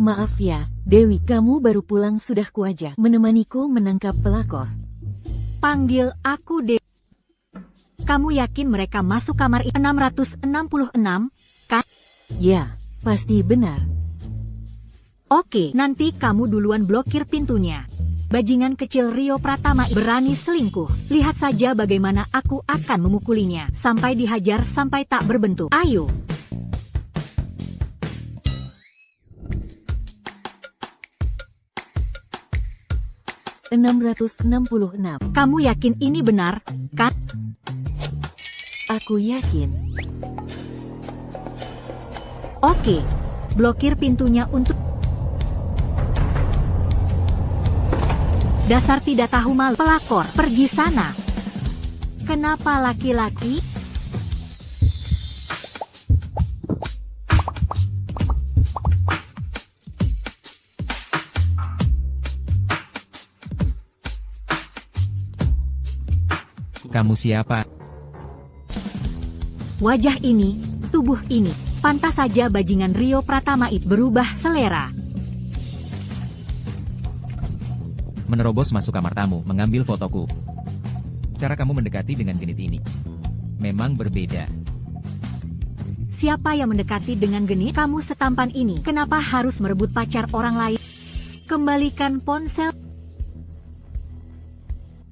Maaf ya, Dewi, kamu baru pulang sudah kuajak menemaniku menangkap pelakor. Panggil aku Dewi. Kamu yakin mereka masuk kamar 666, kan? Ya, pasti benar. Oke, nanti kamu duluan blokir pintunya. Bajingan kecil Rio Pratama berani selingkuh. Lihat saja bagaimana aku akan memukulinya. Sampai dihajar sampai tak berbentuk. Ayo. (666). Kamu yakin ini benar, kan? Aku yakin. Oke. Blokir pintunya untuk... Dasar tidak tahu malu. Pelakor, pergi sana. Kenapa laki-laki? Kamu siapa? Wajah ini, tubuh ini. Pantas saja bajingan Rio Pratama itu berubah selera. Menerobos masuk kamar tamu, mengambil fotoku. Cara kamu mendekati dengan genit ini memang berbeda. Siapa yang mendekati dengan genit? Kamu setampan ini. Kenapa harus merebut pacar orang lain? Kembalikan ponsel.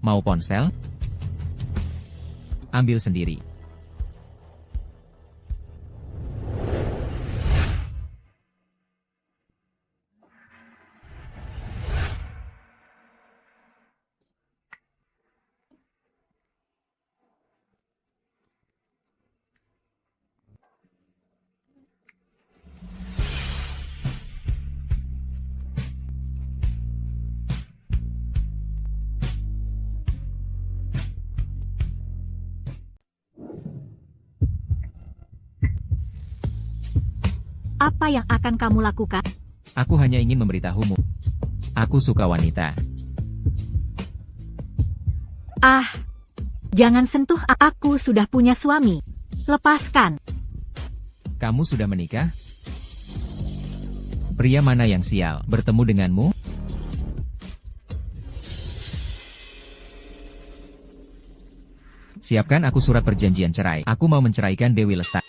Mau ponsel? Ambil sendiri. Apa yang akan kamu lakukan? Aku hanya ingin memberitahumu. Aku suka wanita. Ah, jangan sentuh aku, sudah punya suami. Lepaskan. Kamu sudah menikah? Pria mana yang sial bertemu denganmu? Siapkan aku surat perjanjian cerai. Aku mau menceraikan Dewi Lestari.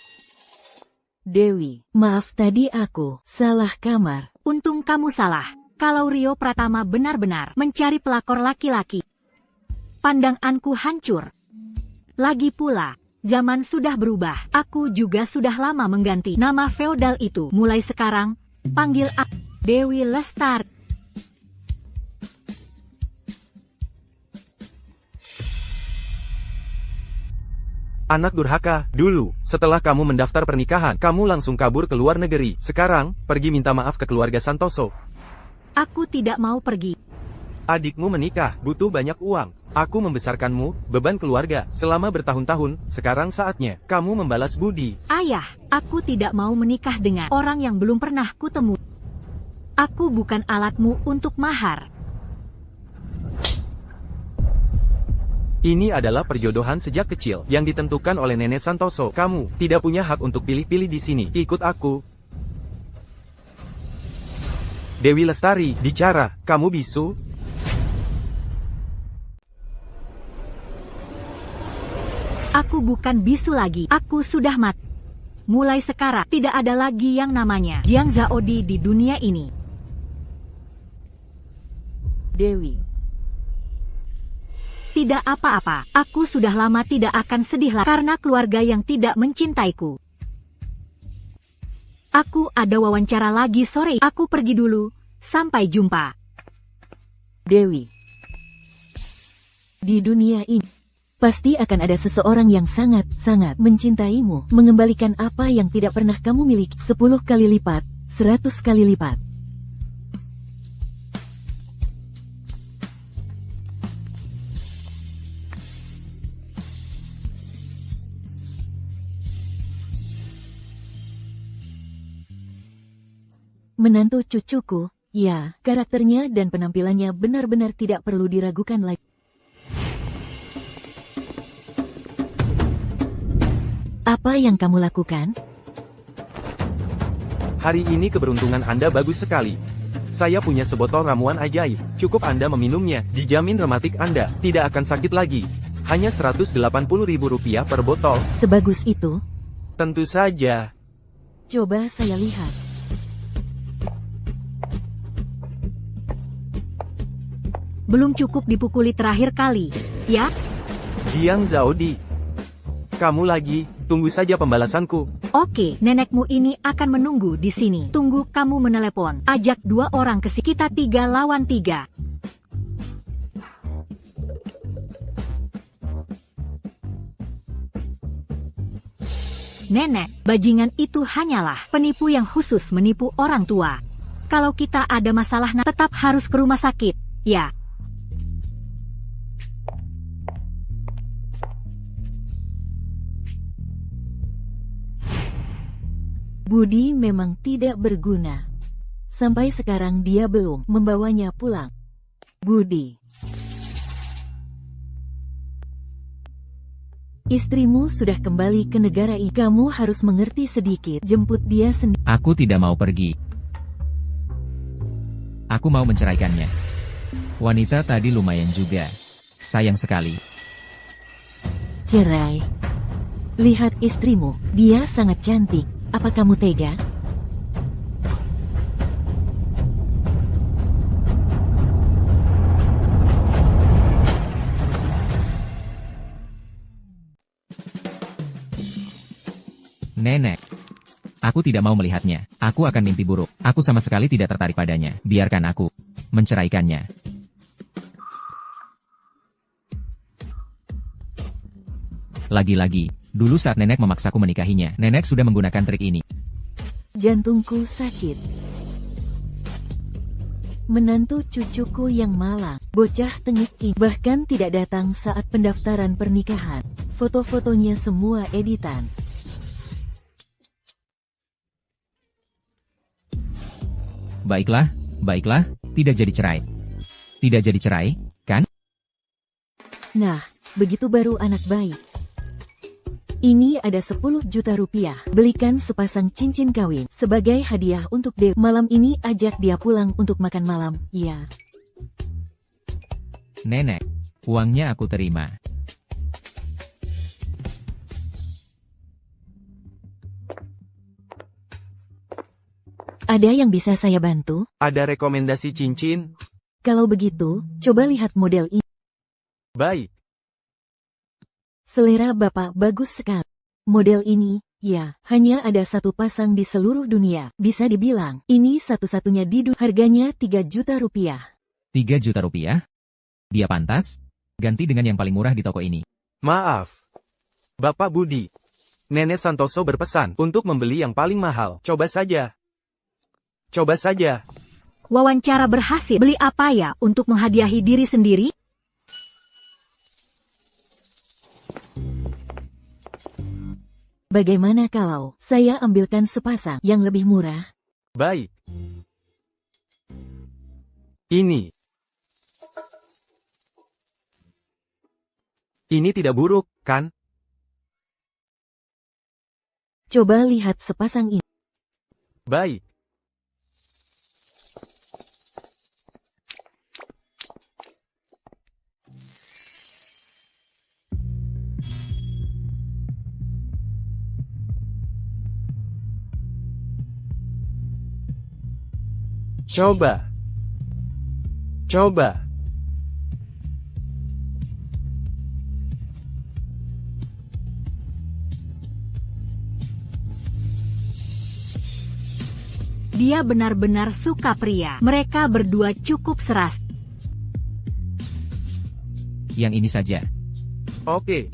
Dewi, maaf tadi aku salah kamar. Untung kamu salah. Kalau Rio Pratama benar-benar mencari pelakor laki-laki, pandanganku hancur. Lagi pula, zaman sudah berubah. Aku juga sudah lama mengganti nama feodal itu. Mulai sekarang, panggil aku Dewi Lestari. Anak durhaka, dulu, setelah kamu mendaftar pernikahan, kamu langsung kabur ke luar negeri. Sekarang, pergi minta maaf ke keluarga Santoso. Aku tidak mau pergi. Adikmu menikah, butuh banyak uang. Aku membesarkanmu, beban keluarga, selama bertahun-tahun. Sekarang saatnya, kamu membalas budi. Ayah, aku tidak mau menikah dengan orang yang belum pernah kutemu. Aku bukan alatmu untuk mahar. Ini adalah perjodohan sejak kecil, yang ditentukan oleh Nenek Santoso. Kamu tidak punya hak untuk pilih-pilih di sini. Ikut aku. Dewi Lestari, bicara. Kamu bisu? Aku bukan bisu lagi. Aku sudah mati. Mulai sekarang, tidak ada lagi yang namanya Jiang Zaodi di dunia ini. Dewi. Tidak apa-apa, aku sudah lama tidak akan sedih lagi karena keluarga yang tidak mencintaiku. Aku ada wawancara lagi sore. Aku pergi dulu. Sampai jumpa. Dewi. Di dunia ini, pasti akan ada seseorang yang sangat-sangat mencintaimu, mengembalikan apa yang tidak pernah kamu miliki 10 kali lipat, 100 kali lipat. Menantu cucuku, ya, karakternya dan penampilannya benar-benar tidak perlu diragukan lagi. Apa yang kamu lakukan? Hari ini keberuntungan Anda bagus sekali. Saya punya sebotol ramuan ajaib. Cukup Anda meminumnya, dijamin rematik Anda tidak akan sakit lagi. Hanya Rp180.000 per botol. Sebagus itu? Tentu saja. Coba saya lihat. Belum cukup dipukuli terakhir kali, ya? Jiang Zaodi. Kamu lagi, tunggu saja pembalasanku. Oke, nenekmu ini akan menunggu di sini. Tunggu kamu menelepon. Ajak 2 orang ke sini. Kita 3 lawan 3. Nenek, bajingan itu hanyalah penipu yang khusus menipu orang tua. Kalau kita ada masalah, tetap harus ke rumah sakit, ya. Budi memang tidak berguna. Sampai sekarang dia belum membawanya pulang. Budi. Istrimu sudah kembali ke negara ini. Kamu harus mengerti sedikit. Jemput dia sendiri. Aku tidak mau pergi. Aku mau menceraikannya. Wanita tadi lumayan juga. Sayang sekali. Cerai. Lihat istrimu, dia sangat cantik. Apa kamu tega? Nenek. Aku tidak mau melihatnya. Aku akan mimpi buruk. Aku sama sekali tidak tertarik padanya. Biarkan aku menceraikannya. Lagi-lagi, dulu saat nenek memaksaku menikahinya, nenek sudah menggunakan trik ini. Jantungku sakit. Menantu cucuku yang malang, bocah tengik ini, bahkan tidak datang saat pendaftaran pernikahan. Foto-fotonya semua editan. Baiklah, baiklah, tidak jadi cerai. Tidak jadi cerai, kan? Nah, begitu baru anak baik. Ini ada 10 juta rupiah. Belikan sepasang cincin kawin sebagai hadiah untuk Dev. Malam ini ajak dia pulang untuk makan malam, ya. Nenek, uangnya aku terima. Ada yang bisa saya bantu? Ada rekomendasi cincin? Kalau begitu, coba lihat model ini. Baik. Selera Bapak bagus sekali. Model ini, ya, hanya ada satu pasang di seluruh dunia. Bisa dibilang, ini satu-satunya di dunia. Harganya 3 juta rupiah. 3 juta rupiah? Dia pantas? Ganti dengan yang paling murah di toko ini. Maaf. Bapak Budi. Nenek Santoso berpesan untuk membeli yang paling mahal. Coba saja. Coba saja. Wawancara berhasil. Beli apa ya untuk menghadiahi diri sendiri? Bagaimana kalau saya ambilkan sepasang yang lebih murah? Baik. Ini. Ini tidak buruk, kan? Coba lihat sepasang ini. Baik. Coba. Coba. Dia benar-benar suka pria. Mereka berdua cukup seras. Yang ini saja. Oke.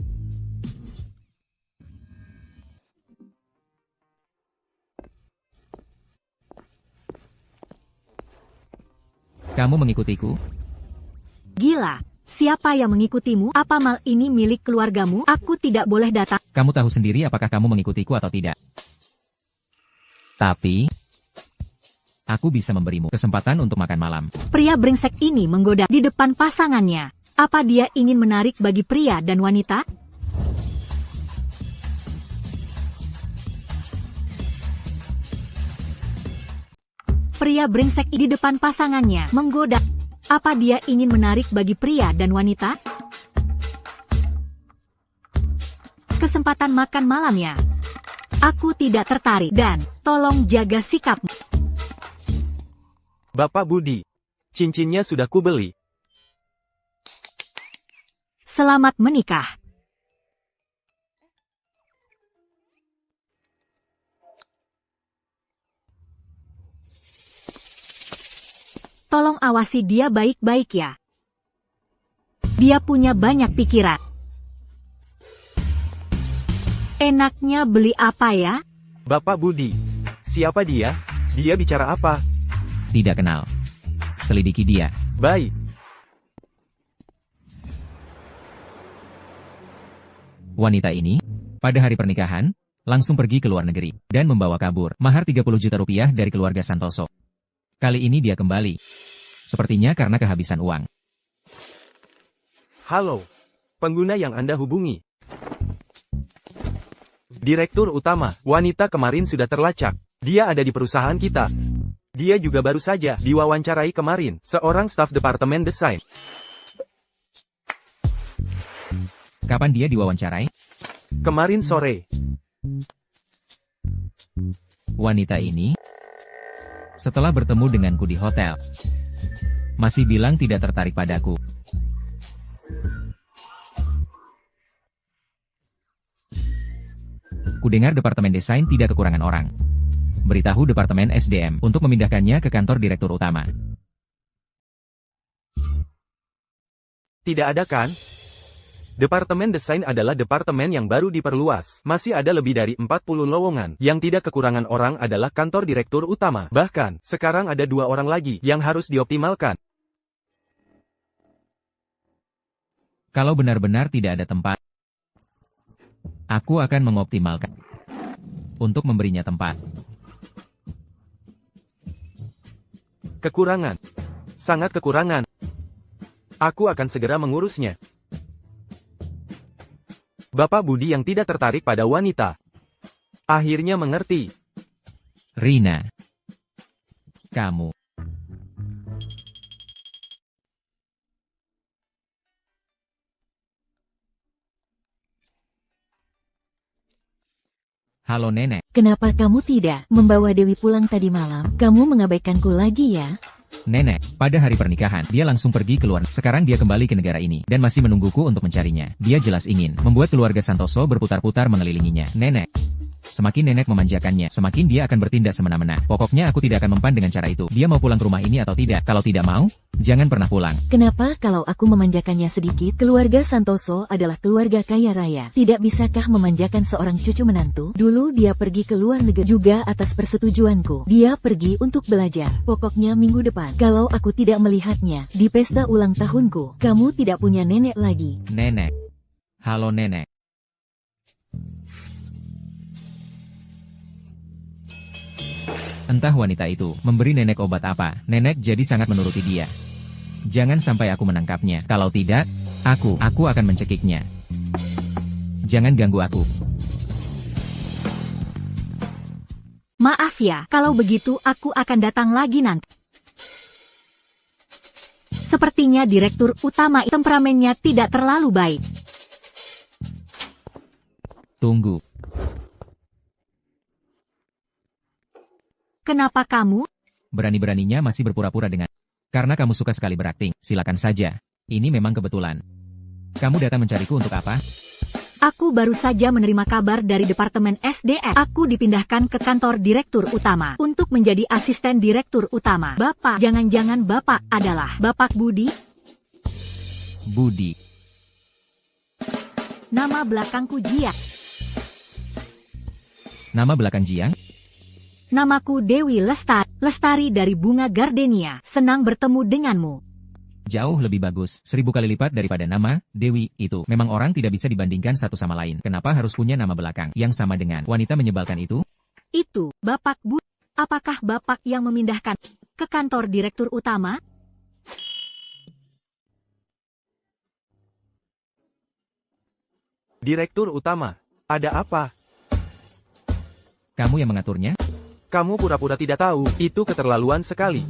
Kamu mengikutiku? Gila, siapa yang mengikutimu? Apa mal ini milik keluargamu? Aku tidak boleh datang. Kamu tahu sendiri apakah kamu mengikutiku atau tidak. Tapi, aku bisa memberimu kesempatan untuk makan malam. Pria brengsek ini menggoda di depan pasangannya. Apa dia ingin menarik bagi pria dan wanita? Pria brengsek di depan pasangannya menggoda. Apa dia ingin menarik bagi pria dan wanita? Kesempatan makan malamnya. Aku tidak tertarik dan tolong jaga sikapmu. Bapak Budi, cincinnya sudah kubeli. Selamat menikah. Tolong awasi dia baik-baik ya. Dia punya banyak pikiran. Enaknya beli apa ya? Bapak Budi, siapa dia? Dia bicara apa? Tidak kenal. Selidiki dia. Baik. Wanita ini, pada hari pernikahan, langsung pergi ke luar negeri, dan membawa kabur mahar 30 juta rupiah dari keluarga Santoso. Kali ini dia kembali. Sepertinya karena kehabisan uang. Halo, pengguna yang Anda hubungi. Direktur utama, wanita kemarin sudah terlacak. Dia ada di perusahaan kita. Dia juga baru saja diwawancarai kemarin, seorang staf departemen desain. Kapan dia diwawancarai? Kemarin sore. Wanita ini, setelah bertemu denganku di hotel, masih bilang tidak tertarik padaku. Kudengar departemen desain tidak kekurangan orang. Beritahu departemen SDM untuk memindahkannya ke kantor direktur utama. Tidak ada kan? Departemen desain adalah departemen yang baru diperluas. Masih ada lebih dari 40 lowongan. Yang tidak kekurangan orang adalah kantor direktur utama. Bahkan, sekarang ada 2 orang lagi yang harus dioptimalkan. Kalau benar-benar tidak ada tempat, aku akan mengoptimalkan untuk memberinya tempat. Kekurangan. Sangat kekurangan. Aku akan segera mengurusnya. Bapak Budi yang tidak tertarik pada wanita. Akhirnya mengerti. Rina, kamu. Halo nenek. Kenapa kamu tidak membawa Dewi pulang tadi malam? Kamu mengabaikanku lagi ya? Nenek, pada hari pernikahan, dia langsung pergi keluar. Sekarang dia kembali ke negara ini, dan masih menungguku untuk mencarinya. Dia jelas ingin membuat keluarga Santoso berputar-putar mengelilinginya. Nenek. Semakin nenek memanjakannya, semakin dia akan bertindak semena-mena. Pokoknya aku tidak akan mempan dengan cara itu. Dia mau pulang ke rumah ini atau tidak? Kalau tidak mau, jangan pernah pulang. Kenapa kalau aku memanjakannya sedikit? Keluarga Santoso adalah keluarga kaya raya. Tidak bisakah memanjakan seorang cucu menantu? Dulu dia pergi ke luar negeri juga atas persetujuanku. Dia pergi untuk belajar. Pokoknya minggu depan, kalau aku tidak melihatnya di pesta ulang tahunku, kamu tidak punya nenek lagi. Nenek. Halo nenek. Entah wanita itu memberi nenek obat apa, nenek jadi sangat menuruti dia. Jangan sampai aku menangkapnya. Kalau tidak, aku akan mencekiknya. Jangan ganggu aku. Maaf ya, kalau begitu aku akan datang lagi nanti. Sepertinya direktur utama temperamennya tidak terlalu baik. Tunggu. Kenapa kamu? Berani-beraninya masih berpura-pura dengan... Karena kamu suka sekali berakting, silakan saja. Ini memang kebetulan. Kamu datang mencariku untuk apa? Aku baru saja menerima kabar dari Departemen SDM. Aku dipindahkan ke kantor direktur utama untuk menjadi asisten direktur utama. Bapak, jangan-jangan Bapak adalah Bapak Budi? Budi. Nama belakangku Jia. Nama belakang Jiang? Namaku Dewi Lestari. Lestari dari bunga gardenia. Senang bertemu denganmu. Jauh lebih bagus, 1000 kali lipat daripada nama Dewi itu. Memang orang tidak bisa dibandingkan satu sama lain. Kenapa harus punya nama belakang yang sama dengan wanita menyebalkan itu? Itu, Bapak Budi. Apakah Bapak yang memindahkan ke kantor direktur utama? Direktur utama, ada apa? Kamu yang mengaturnya? Kamu pura-pura tidak tahu, itu keterlaluan sekali.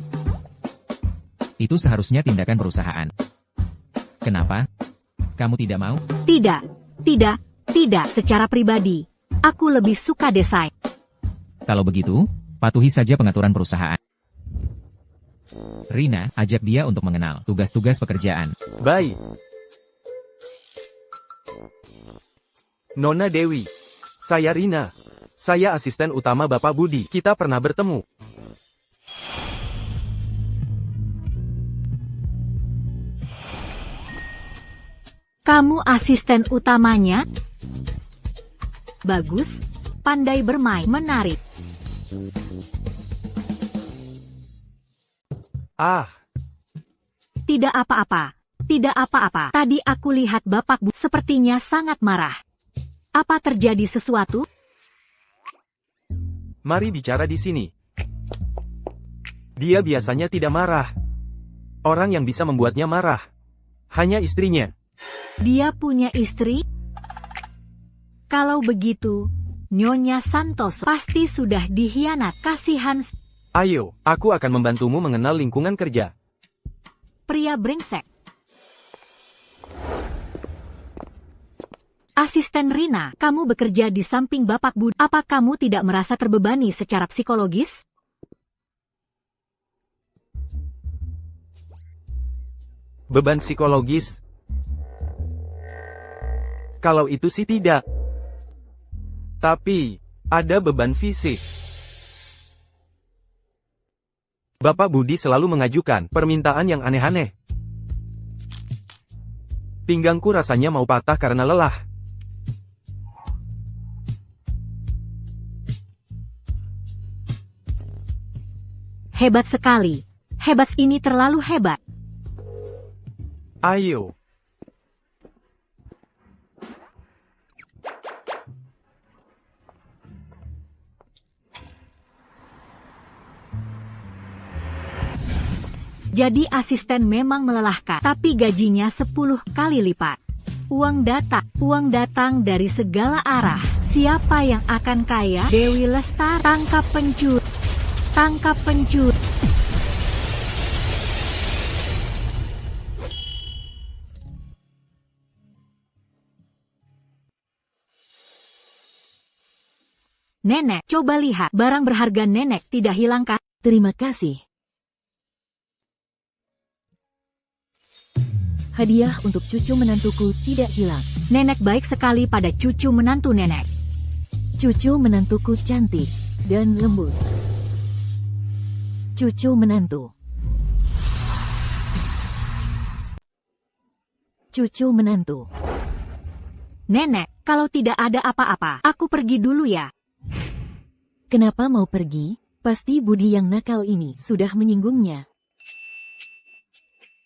Itu seharusnya tindakan perusahaan. Kenapa? Kamu tidak mau? Tidak, tidak. Secara pribadi, aku lebih suka desain. Kalau begitu, patuhi saja pengaturan perusahaan. Rina, ajak dia untuk mengenal tugas-tugas pekerjaan. Baik. Nona Dewi. Saya Rina. Saya asisten utama Bapak Budi. Kita pernah bertemu. Kamu asisten utamanya? Bagus, pandai bermain, menarik. Ah, Tidak apa-apa, tidak apa-apa. Tadi aku lihat Bapak Bu sepertinya sangat marah. Apa terjadi sesuatu? mari bicara di sini. Dia biasanya tidak marah. Orang yang bisa membuatnya marah hanya istrinya. Dia punya istri? Kalau begitu, Nyonya Santoso pasti sudah dihianat. Kasihan Ayo, aku akan membantumu mengenal lingkungan kerja. pria brengsek. Asisten Rina, kamu bekerja di samping Bapak Budi. Apa kamu tidak merasa terbebani secara psikologis? Beban psikologis? Kalau itu sih tidak. Tapi, ada beban fisik. Bapak Budi selalu mengajukan permintaan yang aneh-aneh. Pinggangku rasanya mau patah karena lelah. Hebat sekali. Hebat, ini terlalu hebat. Ayo. Jadi asisten memang melelahkan, tapi gajinya 10 kali lipat. Uang datang dari segala arah. Siapa yang akan kaya? Dewi Lestari. Tangkap pencuri. Tangkap pencuri. Nenek, coba lihat. Barang berharga nenek tidak hilang kan? Terima kasih. Hadiah untuk cucu menantuku tidak hilang. Nenek baik sekali pada cucu menantu nenek. Cucu menantuku cantik dan lembut. Cucu menantu. Cucu menantu. Nenek, kalau tidak ada apa-apa, aku pergi dulu ya. Kenapa mau pergi? Pasti Budi yang nakal ini sudah menyinggungnya.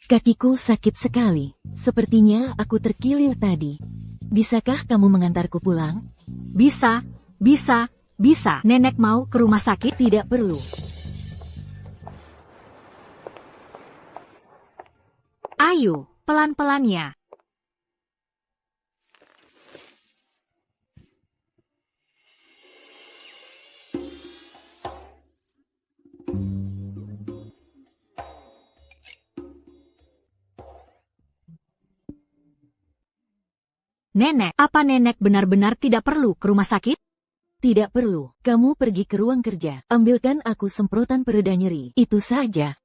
Kakiku sakit sekali. Sepertinya aku terkilir tadi. Bisakah kamu mengantarku pulang? Bisa. Nenek mau ke rumah sakit? Tidak perlu. Ayo, pelan-pelannya. Nenek, apa nenek benar-benar tidak perlu ke rumah sakit? Tidak perlu. Kamu pergi ke ruang kerja. Ambilkan aku semprotan pereda nyeri. Itu saja.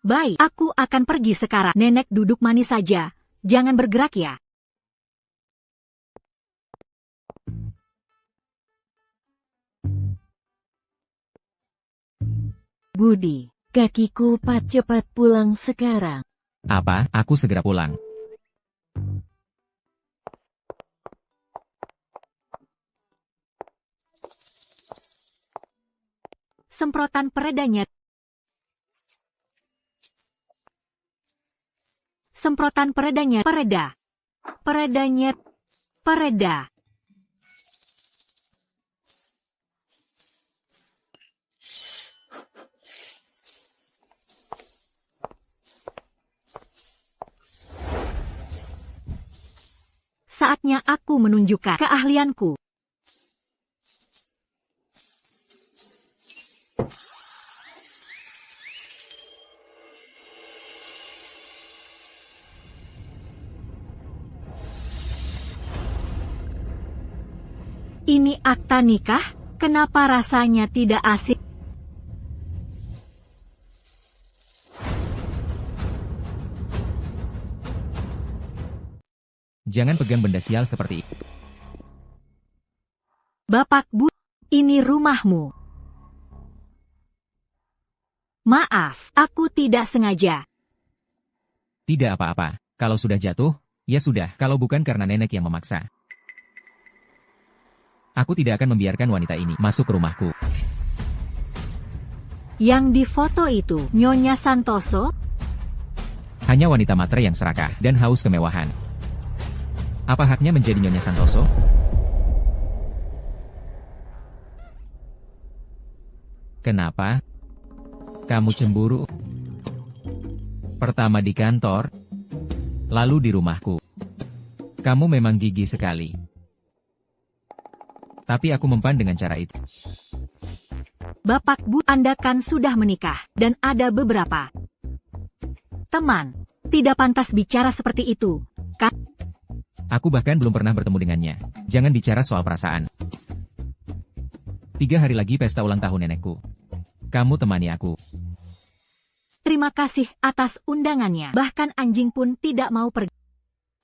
Baik, aku akan pergi sekarang. Nenek duduk manis saja. Jangan bergerak ya. Budi, kakiku cepat pulang sekarang. Apa? Aku segera pulang. Semprotan pereda nyeri. Semprotan pereda nyeri. Pereda nyeri. Pereda. Saatnya aku menunjukkan keahlianku. Ini akta nikah? Kenapa rasanya tidak asik? Jangan pegang benda sial seperti itu. Bapak Bu, ini rumahmu. Maaf, aku tidak sengaja. Tidak apa-apa. Kalau sudah jatuh, ya sudah. Kalau bukan karena nenek yang memaksa. Aku tidak akan membiarkan wanita ini masuk ke rumahku. Yang di foto itu, Nyonya Santoso? Hanya wanita matre yang serakah dan haus kemewahan. Apa haknya menjadi Nyonya Santoso? Kenapa? Kamu cemburu? Pertama di kantor, lalu di rumahku. Kamu memang gigi sekali. Tapi aku mempan dengan cara itu. Bapak Bu, Anda kan sudah menikah, dan ada beberapa teman. Tidak pantas bicara seperti itu, kan? Aku bahkan belum pernah bertemu dengannya. Jangan bicara soal perasaan. 3 hari lagi pesta ulang tahun nenekku. Kamu temani aku. Terima kasih atas undangannya. Bahkan anjing pun tidak mau pergi.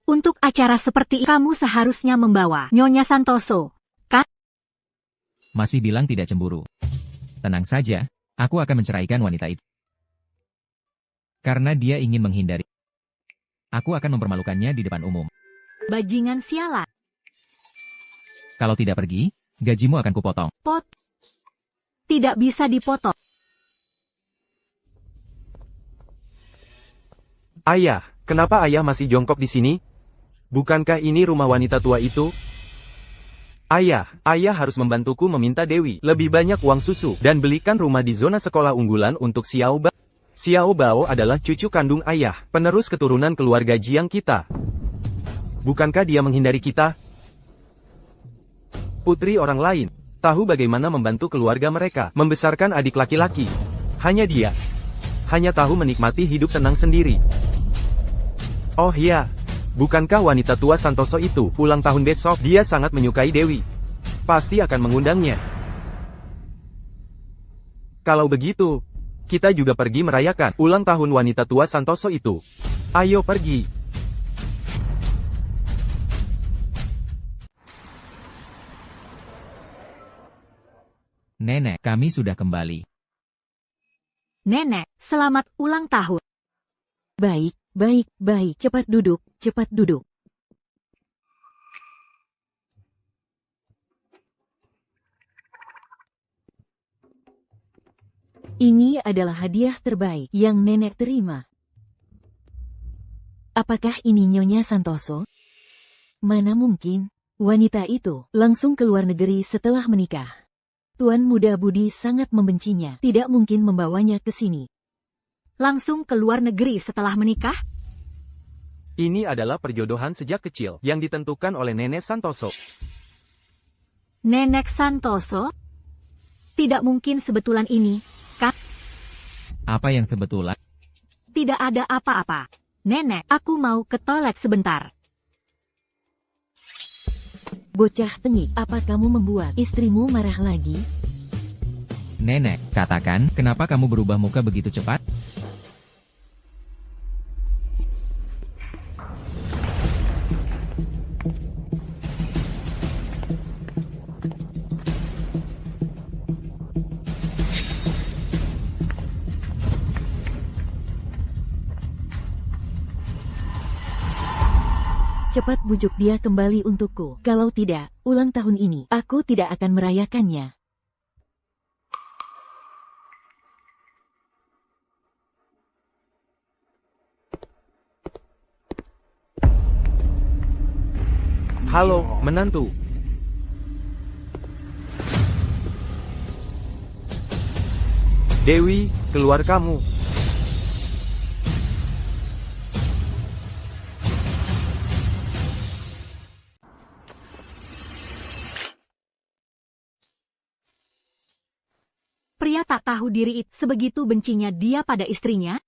Untuk acara seperti ini, kamu seharusnya membawa Nyonya Santoso, kan? Masih bilang tidak cemburu. Tenang saja, aku akan menceraikan wanita itu. Karena dia ingin menghindari. Aku akan mempermalukannya di depan umum. Bajingan sialan. Kalau tidak pergi, gajimu akan kupotong. Tidak bisa dipotong. Ayah, kenapa ayah masih jongkok di sini? Bukankah ini rumah wanita tua itu? Ayah harus membantuku meminta Dewi lebih banyak uang susu dan belikan rumah di zona sekolah unggulan untuk Xiao Bao. Xiao Bao adalah cucu kandung ayah, penerus keturunan keluarga Jiang kita. Bukankah dia menghindari kita? Putri orang lain tahu bagaimana membantu keluarga mereka membesarkan adik laki-laki. Hanya dia hanya tahu menikmati hidup tenang sendiri. Oh iya, bukankah wanita tua Santoso itu ulang tahun besok? Dia sangat menyukai Dewi. Pasti akan mengundangnya. Kalau begitu, kita juga pergi merayakan ulang tahun wanita tua Santoso itu. Ayo pergi. Nenek, kami sudah kembali. Nenek, selamat ulang tahun. Baik. Cepat duduk. Ini adalah hadiah terbaik yang nenek terima. Apakah ini Nyonya Santoso? Mana mungkin, wanita itu langsung ke luar negeri setelah menikah. Tuan Muda Budi sangat membencinya, tidak mungkin membawanya ke sini. Langsung ke luar negeri setelah menikah? Ini adalah perjodohan sejak kecil yang ditentukan oleh Nenek Santoso. Nenek Santoso? Tidak mungkin sebetulan ini, kan? Apa yang sebetulan? Tidak ada apa-apa. Nenek, aku mau ke toilet sebentar. Bocah tengik, apa kamu membuat istrimu marah lagi? Nenek, katakan, kenapa kamu berubah muka begitu cepat? Cepat bujuk dia kembali untukku. Kalau tidak, ulang tahun ini, aku tidak akan merayakannya. Halo, menantu. Dewi, keluar kamu. Pria Dia tak tahu diri sebegitu bencinya dia pada istrinya.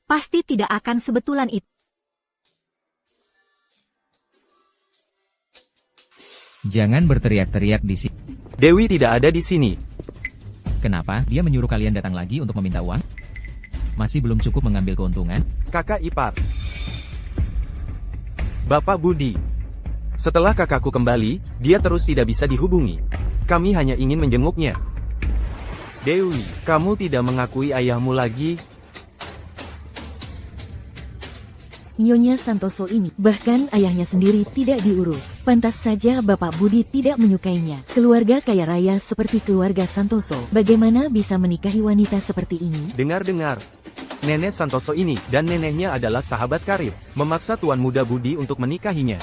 Pasti tidak akan sebetulan itu. Jangan berteriak-teriak di sini. Dewi tidak ada di sini. Kenapa? Dia menyuruh kalian datang lagi untuk meminta uang? Masih belum cukup mengambil keuntungan? Kakak ipar. Bapak Budi. Setelah kakakku kembali, dia terus tidak bisa dihubungi. Kami hanya ingin menjenguknya. Dewi, kamu tidak mengakui ayahmu lagi? Nyonya Santoso ini, bahkan ayahnya sendiri tidak diurus. Pantas saja Bapak Budi tidak menyukainya. Keluarga kaya raya seperti keluarga Santoso, bagaimana bisa menikahi wanita seperti ini? Dengar-dengar. Nenek Santoso ini dan neneknya adalah sahabat karib, memaksa Tuan Muda Budi untuk menikahinya.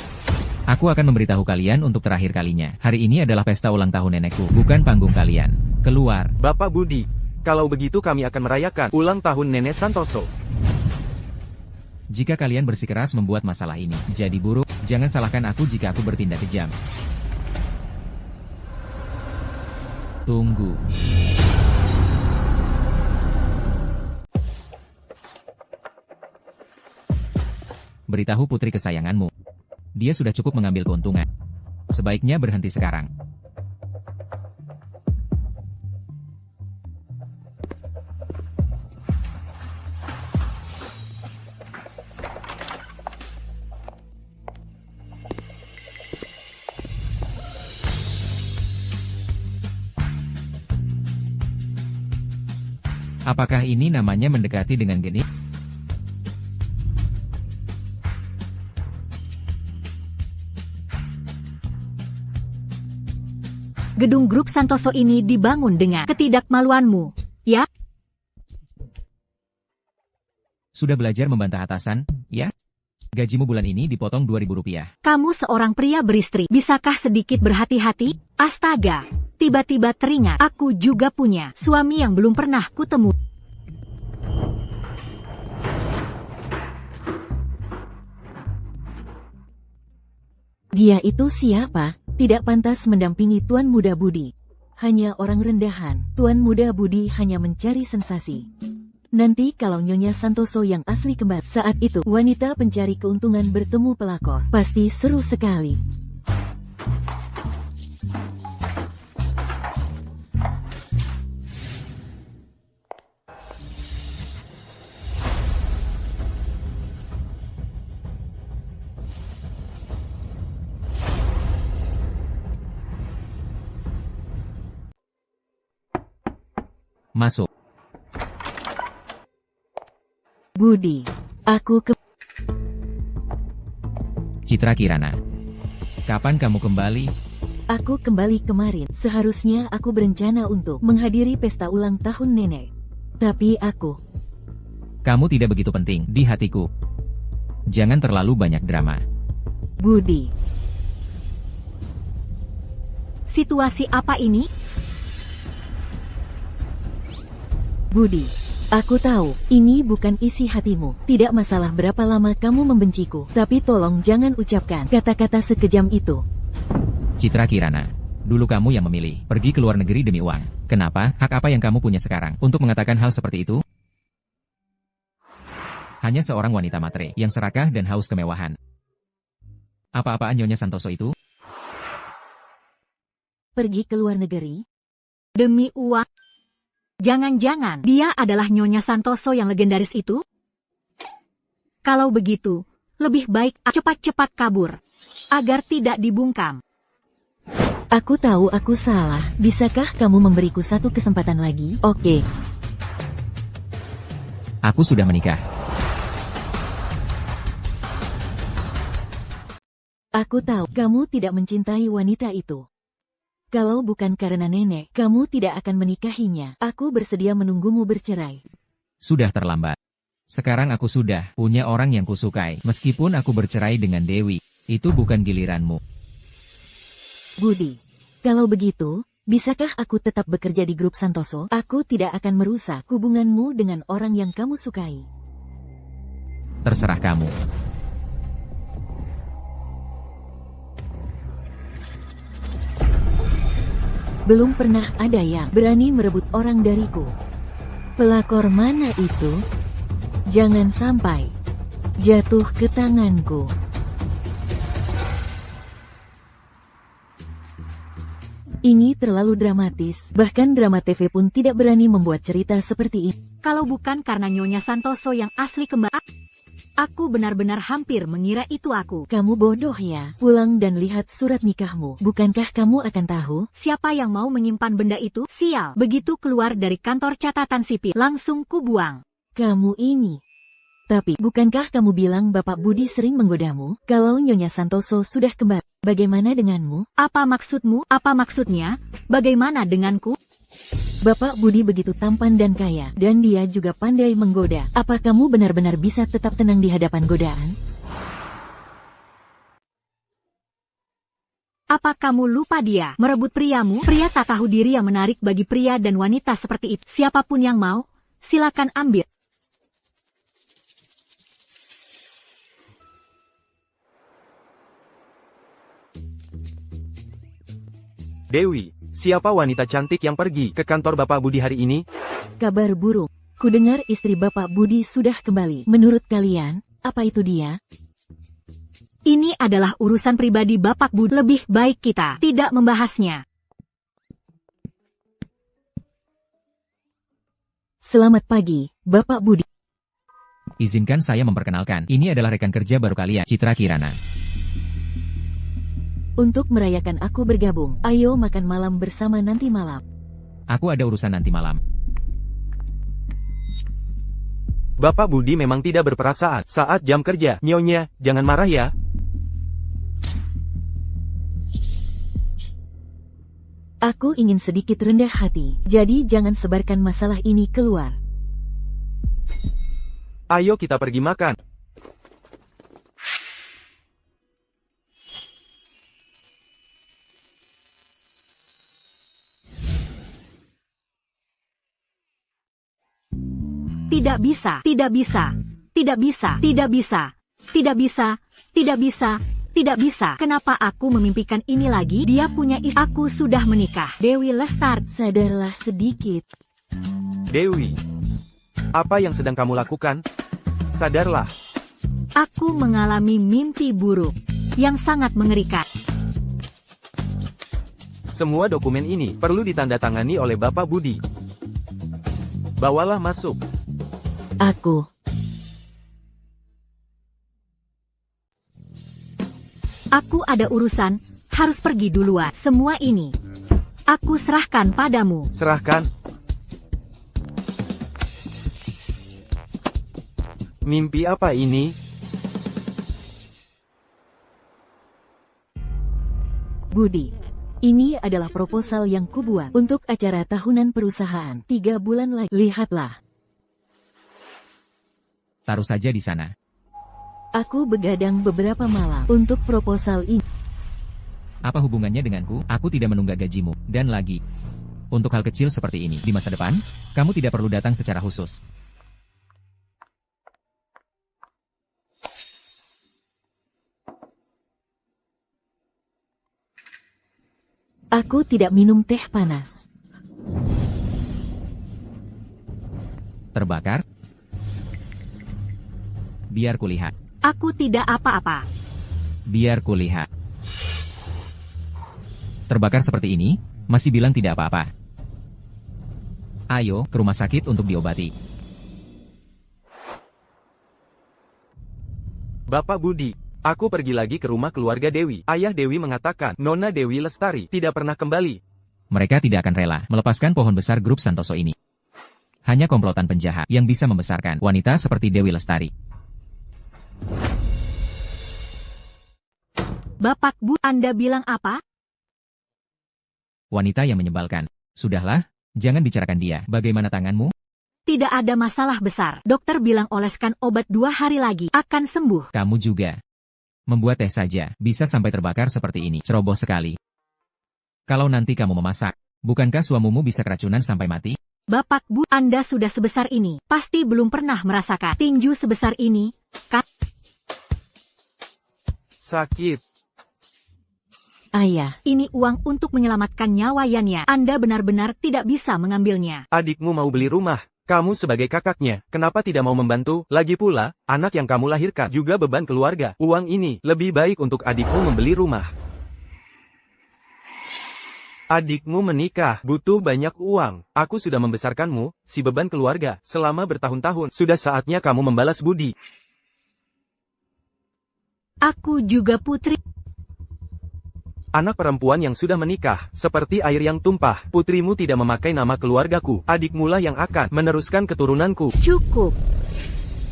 Aku akan memberitahu kalian untuk terakhir kalinya. Hari ini adalah pesta ulang tahun nenekku, bukan panggung kalian. Keluar. Bapak Budi, kalau begitu kami akan merayakan ulang tahun Nenek Santoso. Jika kalian bersikeras membuat masalah ini jadi buruk, jangan salahkan aku jika aku bertindak kejam. Tunggu. Beritahu putri kesayanganmu. Dia sudah cukup mengambil keuntungan. Sebaiknya berhenti sekarang. Apakah ini namanya mendekati dengan genit? Gedung grup Santoso ini dibangun dengan ketidakmaluanmu, ya? Sudah belajar membantah atasan, ya? Gajimu bulan ini dipotong Rp2.000. Kamu seorang pria beristri, bisakah sedikit berhati-hati? Astaga, tiba-tiba teringat, aku juga punya suami yang belum pernah kutemu. Dia itu siapa? Tidak pantas mendampingi Tuan Muda Budi. Hanya orang rendahan, Tuan Muda Budi hanya mencari sensasi. Nanti kalau Nyonya Santoso yang asli kembali, saat itu wanita pencari keuntungan bertemu pelakor. Pasti seru sekali. Masuk. Budi, aku ke... Citra Kirana. Kapan kamu kembali? Aku kembali kemarin. Seharusnya aku berencana untuk menghadiri pesta ulang tahun nenek. Tapi aku... Kamu tidak begitu penting di hatiku. Jangan terlalu banyak drama. Budi. Situasi apa ini? Budi, aku tahu, ini bukan isi hatimu. Tidak masalah berapa lama kamu membenciku, tapi tolong jangan ucapkan kata-kata sekejam itu. Citra Kirana. Dulu kamu yang memilih pergi ke luar negeri demi uang. Kenapa? Hak apa yang kamu punya sekarang untuk mengatakan hal seperti itu? Hanya seorang wanita matre yang serakah dan haus kemewahan. Apa-apaan Nyonya Santoso itu? Pergi ke luar negeri? Demi uang? Jangan-jangan dia adalah Nyonya Santoso yang legendaris itu? Kalau begitu, lebih baik cepat-cepat kabur, agar tidak dibungkam. Aku tahu aku salah. Bisakah kamu memberiku satu kesempatan lagi? Oke. Aku sudah menikah. Aku tahu kamu tidak mencintai wanita itu. Kalau bukan karena nenek, kamu tidak akan menikahinya. Aku bersedia menunggumu bercerai. Sudah terlambat. Sekarang aku sudah punya orang yang kusukai. Meskipun aku bercerai dengan Dewi, itu bukan giliranmu. Budi, kalau begitu, bisakah aku tetap bekerja di grup Santoso? Aku tidak akan merusak hubunganmu dengan orang yang kamu sukai. Terserah kamu. Belum pernah ada yang berani merebut orang dariku. Pelakor mana itu? Jangan sampai jatuh ke tanganku. Ini terlalu dramatis, bahkan drama TV pun tidak berani membuat cerita seperti ini. Kalau bukan karena Nyonya Santoso yang asli kembali, aku benar-benar hampir mengira itu aku. Kamu bodoh ya, pulang dan lihat surat nikahmu. Bukankah kamu akan tahu? Siapa yang mau menyimpan benda itu? Sial, begitu keluar dari kantor catatan sipil, langsung kubuang. Kamu ini. Tapi, bukankah kamu bilang Bapak Budi sering menggodamu? Kalau Nyonya Santoso sudah kembali, bagaimana denganmu? Apa maksudmu? Apa maksudnya? Bagaimana denganku? Bapak Budi begitu tampan dan kaya, dan dia juga pandai menggoda. Apa kamu benar-benar bisa tetap tenang di hadapan godaan? Apa kamu lupa dia merebut priamu? Pria tak tahu diri yang menarik bagi pria dan wanita seperti itu. Siapapun yang mau, silakan ambil. Dewi, siapa wanita cantik yang pergi ke kantor Bapak Budi hari ini? Kabar buruk. Kudengar istri Bapak Budi sudah kembali. Menurut kalian, apa itu dia? Ini adalah urusan pribadi Bapak Budi. Lebih baik kita tidak membahasnya. Selamat pagi, Bapak Budi. Izinkan saya memperkenalkan, ini adalah rekan kerja baru kalian, Citra Kirana. Untuk merayakan aku bergabung, ayo makan malam bersama nanti malam. Aku ada urusan nanti malam. Bapak Budi memang tidak berperasaan saat jam kerja. Nyonya, jangan marah ya. Aku ingin sedikit rendah hati, jadi jangan sebarkan masalah ini keluar. Ayo kita pergi makan. Tidak bisa, tidak bisa, tidak bisa, tidak bisa, tidak bisa, tidak bisa, tidak bisa. Kenapa aku memimpikan ini lagi? Dia punya istri. Aku sudah menikah. Dewi Lestari. Sadarlah sedikit. Dewi, apa yang sedang kamu lakukan? Sadarlah. Aku mengalami mimpi buruk yang sangat mengerikan. Semua dokumen ini perlu ditandatangani oleh Bapak Budi. Bawalah masuk. Aku ada urusan, harus pergi duluan. Semua ini, aku serahkan padamu. Serahkan. Mimpi apa ini? Budi, ini adalah proposal yang kubuat untuk acara tahunan perusahaan. 3 bulan lagi. Lihatlah. Taruh saja di sana. Aku begadang beberapa malam untuk proposal ini. Apa hubungannya denganku? Aku tidak menunggak gajimu. Dan lagi, untuk hal kecil seperti ini, di masa depan, kamu tidak perlu datang secara khusus. Aku tidak minum teh panas. Terbakar? Biar kulihat. Aku tidak apa-apa. Biar kulihat. Terbakar seperti ini, masih bilang tidak apa-apa. Ayo, ke rumah sakit untuk diobati. Bapak Budi, aku pergi lagi ke rumah keluarga Dewi. Ayah Dewi mengatakan, Nona Dewi Lestari tidak pernah kembali. Mereka tidak akan rela melepaskan pohon besar grup Santoso ini. Hanya komplotan penjahat yang bisa membesarkan wanita seperti Dewi Lestari. Bapak Bu, Anda bilang apa? Wanita yang menyebalkan. Sudahlah, jangan bicarakan dia. Bagaimana tanganmu? Tidak ada masalah besar. Dokter bilang oleskan obat 2 hari lagi. Akan sembuh. Kamu juga. Membuat teh saja, bisa sampai terbakar seperti ini. Ceroboh sekali. Kalau nanti kamu memasak, bukankah suamimu bisa keracunan sampai mati? Bapak Bu, Anda sudah sebesar ini. Pasti belum pernah merasakan tinju sebesar ini, kan? Sakit. Ayah, Ini uang untuk menyelamatkan nyawa Yanya. Anda benar-benar tidak bisa mengambilnya. Adikmu mau beli rumah. Kamu sebagai kakaknya, kenapa tidak mau membantu? Lagi pula, anak yang kamu lahirkan juga beban keluarga. Uang ini lebih baik untuk adikmu membeli rumah. Adikmu menikah, butuh banyak uang. Aku sudah membesarkanmu, si beban keluarga, selama bertahun-tahun. Sudah saatnya kamu membalas budi. Aku juga putri. Anak perempuan yang sudah menikah, seperti air yang tumpah. Putrimu tidak memakai nama keluargaku. Adikmulah yang akan meneruskan keturunanku. Cukup.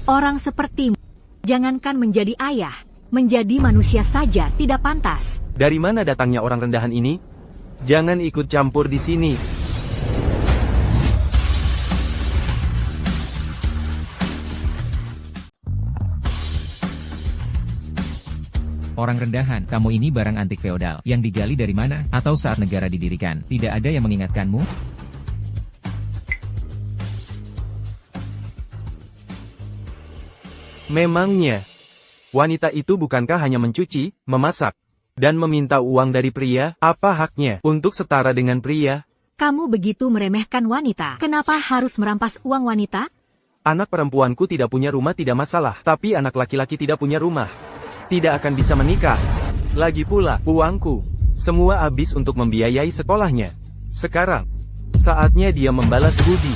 Orang sepertimu, jangankan menjadi ayah, menjadi manusia saja tidak pantas. Dari mana datangnya orang rendahan ini? Jangan ikut campur di sini. Orang rendahan, kamu ini barang antik feodal, yang digali dari mana, atau saat negara didirikan, tidak ada yang mengingatkanmu? Memangnya, wanita itu bukankah hanya mencuci, memasak, dan meminta uang dari pria? Apa haknya untuk setara dengan pria? Kamu begitu meremehkan wanita. Kenapa harus merampas uang wanita? Anak perempuanku tidak punya rumah tidak masalah, tapi anak laki-laki tidak punya rumah. Tidak akan bisa menikah. Lagi pula, uangku, semua habis untuk membiayai sekolahnya. Sekarang, saatnya dia membalas budi.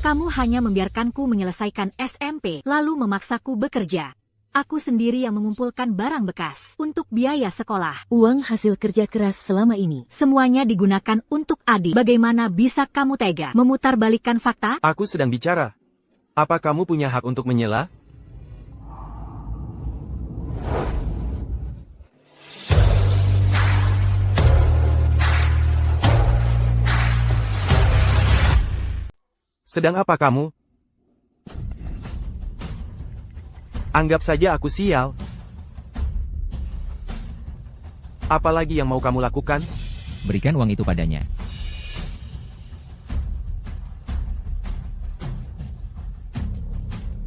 Kamu hanya membiarkanku menyelesaikan SMP, lalu memaksaku bekerja. Aku sendiri yang mengumpulkan barang bekas untuk biaya sekolah. uang hasil kerja keras selama ini. Semuanya digunakan untuk Adi. Bagaimana bisa kamu tega memutarbalikkan fakta? Aku sedang bicara. Apa kamu punya hak untuk menyela? Sedang apa kamu? Anggap saja aku sial. Apalagi yang mau kamu lakukan? Berikan uang itu padanya.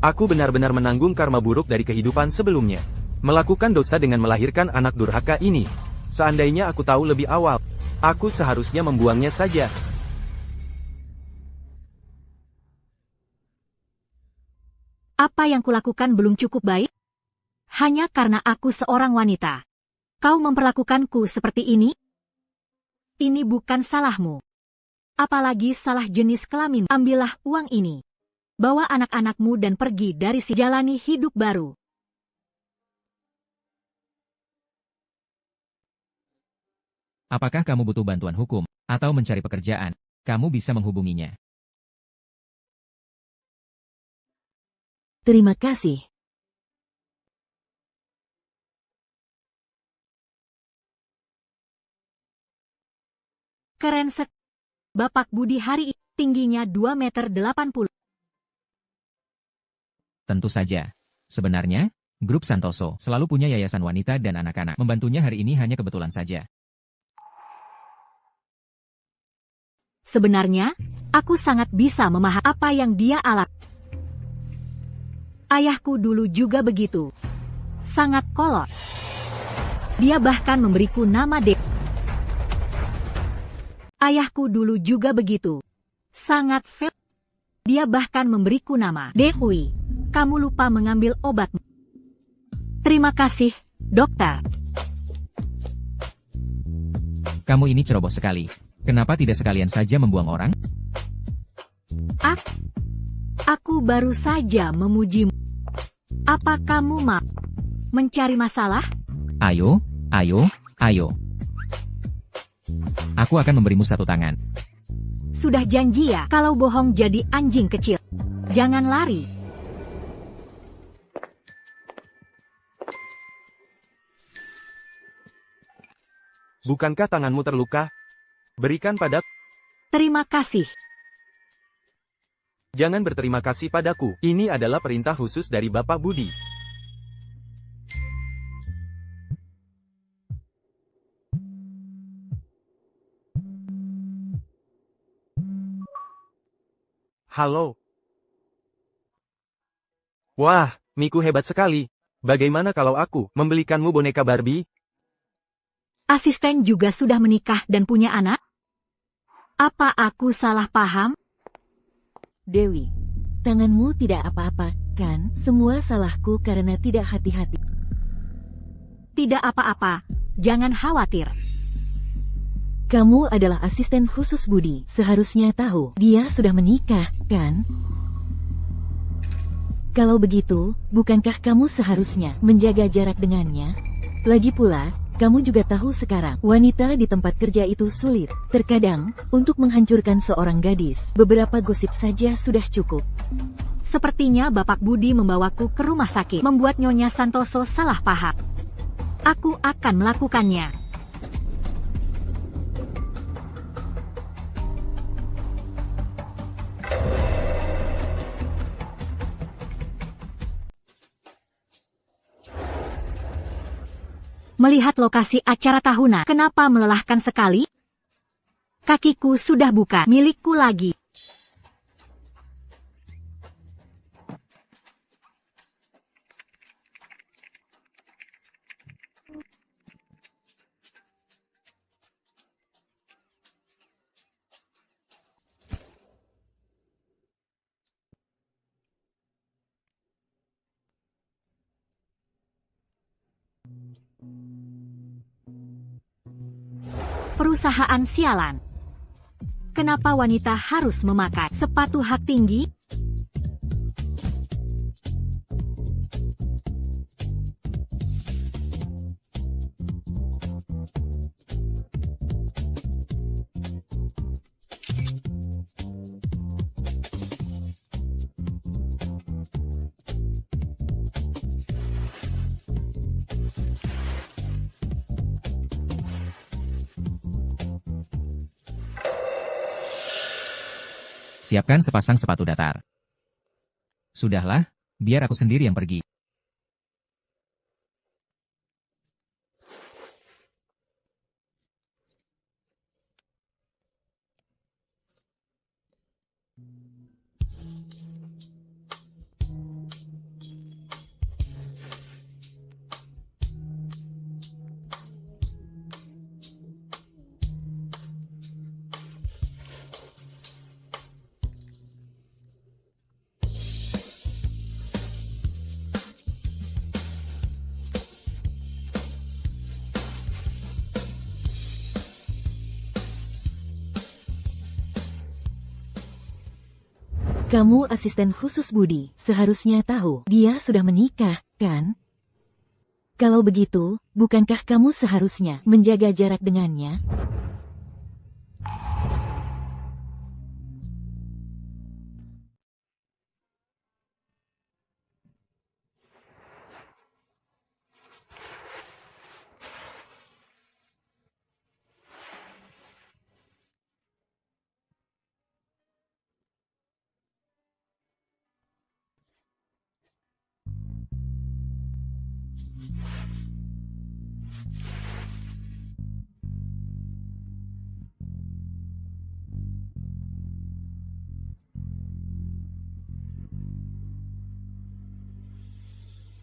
Aku benar-benar menanggung karma buruk dari kehidupan sebelumnya. Melakukan dosa dengan melahirkan anak durhaka ini. Seandainya aku tahu lebih awal, aku seharusnya membuangnya saja. Apa yang kulakukan belum cukup baik? Hanya karena aku seorang wanita. Kau memperlakukanku seperti ini? Ini bukan salahmu. Apalagi salah jenis kelamin. Ambillah uang ini. Bawa anak-anakmu dan pergi dari sini. Jalani hidup baru. Apakah kamu butuh bantuan hukum, atau mencari pekerjaan? Kamu bisa menghubunginya. Terima kasih. Keren sek. Bapak Budi hari ini tingginya 2,80 meter. Tentu saja. Sebenarnya, Grup Santoso selalu punya yayasan wanita dan anak-anak. Membantunya hari ini hanya kebetulan saja. Sebenarnya, aku sangat bisa memahami apa yang dia alami. Ayahku dulu juga begitu. Sangat kolot. Dia bahkan memberiku nama Dewi. Ayahku dulu juga begitu. Sangat fair. Dia bahkan memberiku nama Dewi. Kamu lupa mengambil obatmu. Terima kasih, dokter. Kamu ini ceroboh sekali. Kenapa tidak sekalian saja membuang orang? Aku baru saja memujimu. Apa kamu mau mencari masalah? Ayo, ayo, ayo. Aku akan memberimu satu tangan. Sudah janji ya, kalau bohong jadi anjing kecil. Jangan lari. Bukankah tanganmu terluka? Berikan padaku. Terima kasih. Jangan berterima kasih padaku. Ini adalah perintah khusus dari Bapak Budi. Halo. Wah, Miku hebat sekali. Bagaimana kalau aku membelikanmu boneka Barbie? Asisten juga sudah menikah dan punya anak? Apa aku salah paham? Dewi, tanganmu tidak apa-apa, kan? Semua salahku karena tidak hati-hati. Tidak apa-apa, jangan khawatir. Kamu adalah asisten khusus Budi, seharusnya tahu. Dia sudah menikah, kan? Kalau begitu, bukankah kamu seharusnya menjaga jarak dengannya? Lagi pula, kamu juga tahu sekarang, wanita di tempat kerja itu sulit. Terkadang, untuk menghancurkan seorang gadis, beberapa gosip saja sudah cukup. Sepertinya Bapak Budi membawaku ke rumah sakit, membuat Nyonya Santoso salah paham. Aku akan melakukannya. Melihat lokasi acara tahunan, kenapa melelahkan sekali? Kakiku sudah bukan milikku lagi. Perusahaan sialan. Kenapa wanita harus memakai sepatu hak tinggi? Siapkan sepasang sepatu datar. Sudahlah, biar aku sendiri yang pergi. Kamu asisten khusus Budi, seharusnya tahu. Dia sudah menikah, kan? Kalau begitu, bukankah kamu seharusnya menjaga jarak dengannya?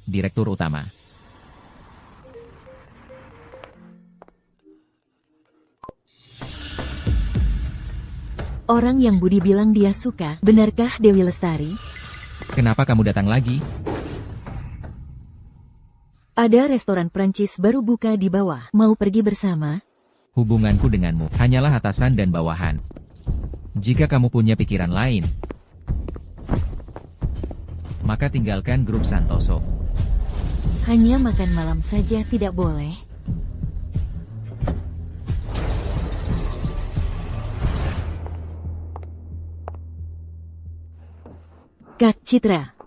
Direktur Utama. Orang yang Budi bilang dia suka, benarkah Dewi Lestari? Kenapa kamu datang lagi? Ada restoran Prancis baru buka di bawah, mau pergi bersama? Hubunganku denganmu hanyalah atasan dan bawahan. Jika kamu punya pikiran lain, maka tinggalkan grup Santoso. Hanya makan malam saja tidak boleh? Kak Citra,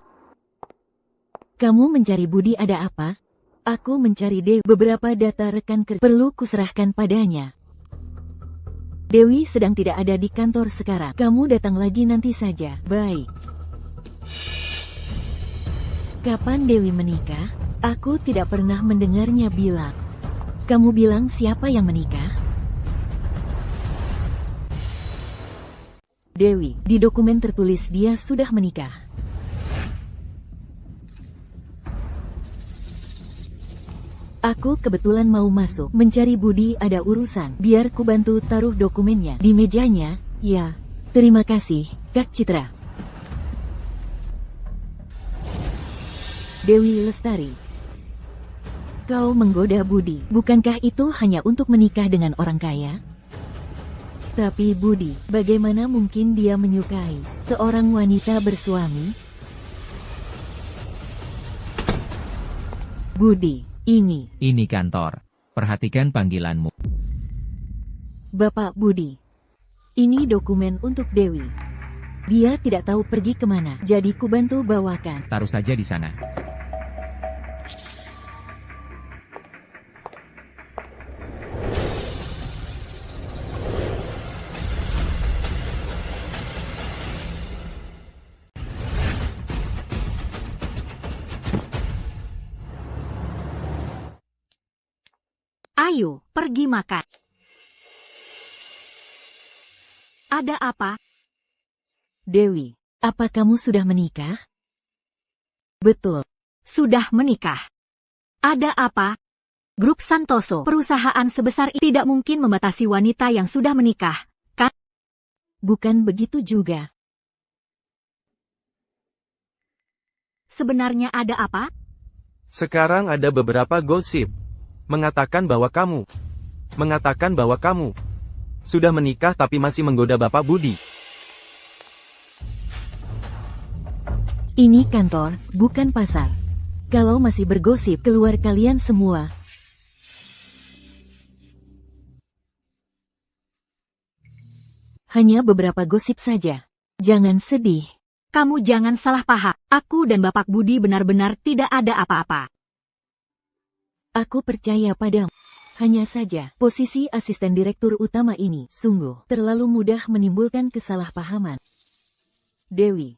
kamu mencari Budi ada apa? Aku mencari Dewi. Beberapa data rekan kerja perlu kuserahkan padanya. Dewi sedang tidak ada di kantor sekarang. Kamu datang lagi nanti saja. Baik. Kapan Dewi menikah? Aku tidak pernah mendengarnya bilang. Kamu bilang siapa yang menikah? Dewi, di dokumen tertulis dia sudah menikah. Aku kebetulan mau masuk. Mencari Budi ada urusan. Biar ku bantu taruh dokumennya di mejanya. Ya, terima kasih, Kak Citra. Dewi Lestari. Kau menggoda Budi. Bukankah itu hanya untuk menikah dengan orang kaya? Tapi Budi, bagaimana mungkin dia menyukai seorang wanita bersuami? Budi, Ini kantor. Perhatikan panggilanmu. Bapak Budi. Ini dokumen untuk Dewi. Dia tidak tahu pergi kemana, jadi ku bantu bawakan. Taruh saja di sana. Ayo, pergi makan. Ada apa? Dewi, apa kamu sudah menikah? Betul. Sudah menikah. Ada apa? Grup Santoso, perusahaan sebesar ini tidak mungkin membatasi wanita yang sudah menikah, kan? Bukan begitu juga. Sebenarnya ada apa? Sekarang ada beberapa gosip. Mengatakan bahwa kamu sudah menikah tapi masih menggoda Bapak Budi. Ini kantor, bukan pasar. Kalau masih bergosip, keluar kalian semua. Hanya beberapa gosip saja. Jangan sedih. Kamu jangan salah paham. Aku dan Bapak Budi benar-benar tidak ada apa-apa. Aku percaya padamu. Hanya saja, posisi asisten direktur utama ini sungguh terlalu mudah menimbulkan kesalahpahaman. Dewi.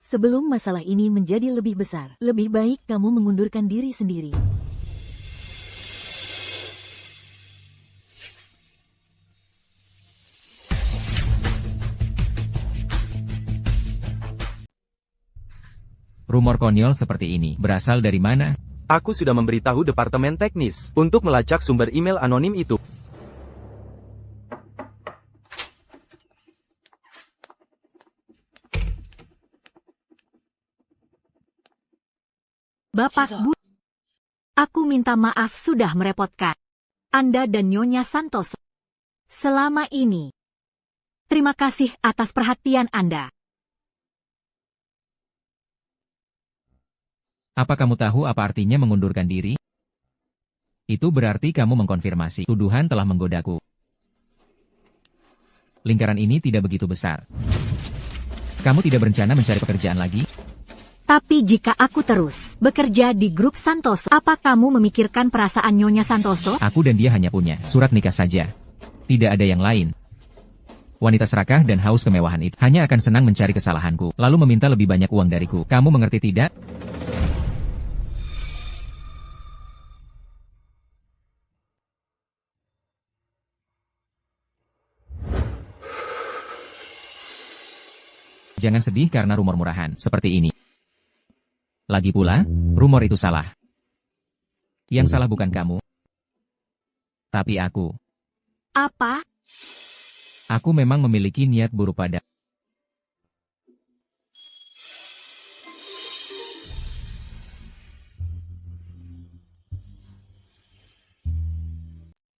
Sebelum masalah ini menjadi lebih besar, lebih baik kamu mengundurkan diri sendiri. Rumor konyol seperti ini berasal dari mana? Aku sudah memberitahu Departemen Teknis untuk melacak sumber email anonim itu. Bapak Budi, aku minta maaf sudah merepotkan Anda dan Nyonya Santoso selama ini. Terima kasih atas perhatian Anda. Apa kamu tahu apa artinya mengundurkan diri? Itu berarti kamu mengkonfirmasi tuduhan telah menggodaku. Lingkaran ini tidak begitu besar. Kamu tidak berencana mencari pekerjaan lagi? Tapi jika aku terus bekerja di grup Santoso, apa kamu memikirkan perasaan Nyonya Santoso? Aku dan dia hanya punya surat nikah saja. Tidak ada yang lain. Wanita serakah dan haus kemewahan itu hanya akan senang mencari kesalahanku, lalu meminta lebih banyak uang dariku. Kamu mengerti tidak? Jangan sedih karena rumor murahan seperti ini. Lagi pula, rumor itu salah. Yang salah bukan kamu, tapi aku. Apa? Aku memang memiliki niat buruk pada.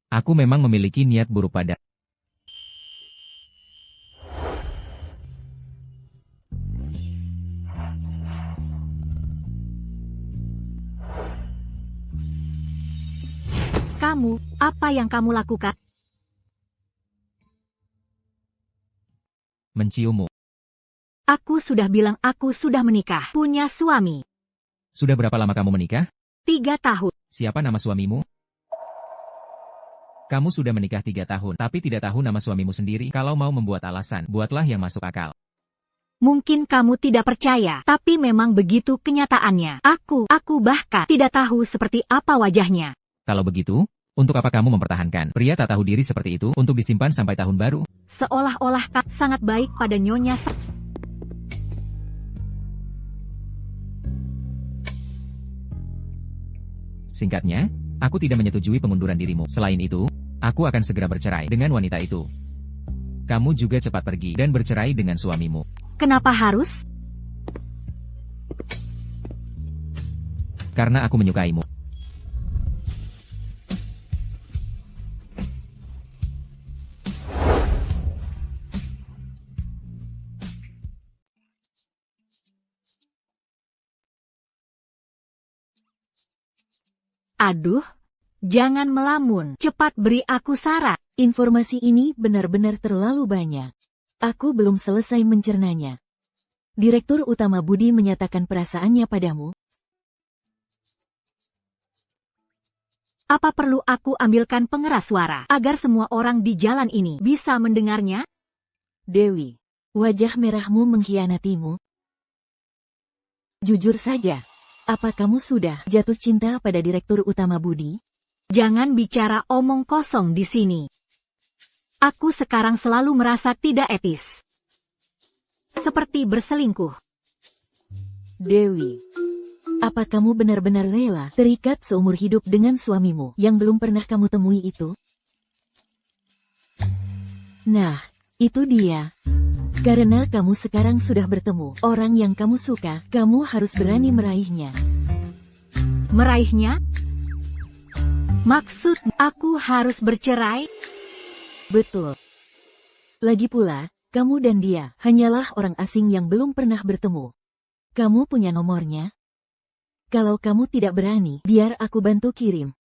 Aku memang memiliki niat buruk pada. Kamu, apa yang kamu lakukan? Menciummu. Aku sudah bilang aku sudah menikah, punya suami. Sudah berapa lama kamu menikah? 3 tahun. Siapa nama suamimu? Kamu sudah menikah 3 tahun, tapi tidak tahu nama suamimu sendiri. Kalau mau membuat alasan, buatlah yang masuk akal. Mungkin kamu tidak percaya, tapi memang begitu kenyataannya. Aku bahkan tidak tahu seperti apa wajahnya. Kalau begitu, untuk apa kamu mempertahankan pria tak tahu diri seperti itu untuk disimpan sampai tahun baru? Seolah-olah kau sangat baik pada Nyonya Singkatnya, aku tidak menyetujui pengunduran dirimu. Selain itu, aku akan segera bercerai dengan wanita itu. Kamu juga cepat pergi dan bercerai dengan suamimu. Kenapa harus? Karena aku menyukaimu. Aduh, jangan melamun. Cepat beri aku saran. Informasi ini benar-benar terlalu banyak. Aku belum selesai mencernanya. Direktur Utama Budi menyatakan perasaannya padamu. Apa perlu aku ambilkan pengeras suara agar semua orang di jalan ini bisa mendengarnya? Dewi, wajah merahmu mengkhianatimu. Jujur saja, apa kamu sudah jatuh cinta pada Direktur Utama Budi? Jangan bicara omong kosong di sini. Aku sekarang selalu merasa tidak etis. Seperti berselingkuh. Dewi, apa kamu benar-benar rela terikat seumur hidup dengan suamimu yang belum pernah kamu temui itu? Nah, itu dia. Karena kamu sekarang sudah bertemu orang yang kamu suka, kamu harus berani meraihnya. Meraihnya? Maksud aku harus bercerai? Betul. Lagi pula, kamu dan dia hanyalah orang asing yang belum pernah bertemu. Kamu punya nomornya? Kalau kamu tidak berani, biar aku bantu kirim.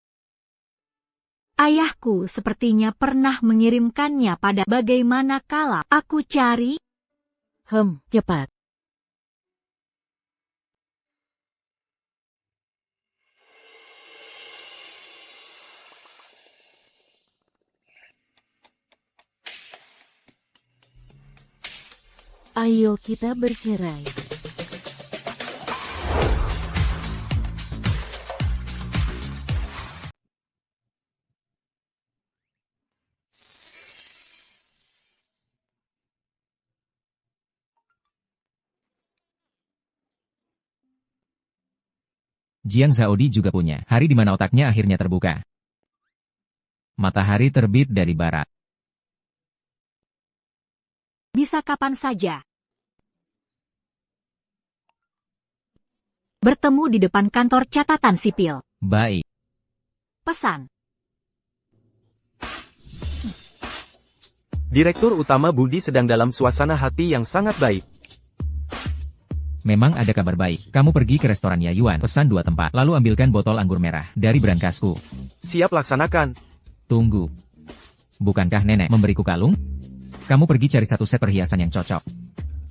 Ayahku sepertinya pernah mengirimkannya pada bagaimana kala aku cari? Cepat. Ayo kita bercerai. Jiang Zaodi juga punya hari di mana otaknya akhirnya terbuka. Matahari terbit dari barat. Bisa kapan saja. Bertemu di depan kantor catatan sipil. Baik. Pesan. Direktur Utama Budi sedang dalam suasana hati yang sangat baik. Memang ada kabar baik. Kamu pergi ke restoran Yayuan, pesan 2 tempat, lalu ambilkan botol anggur merah dari brankasku. Siap laksanakan. Tunggu. Bukankah nenek memberiku kalung? Kamu pergi cari 1 set perhiasan yang cocok.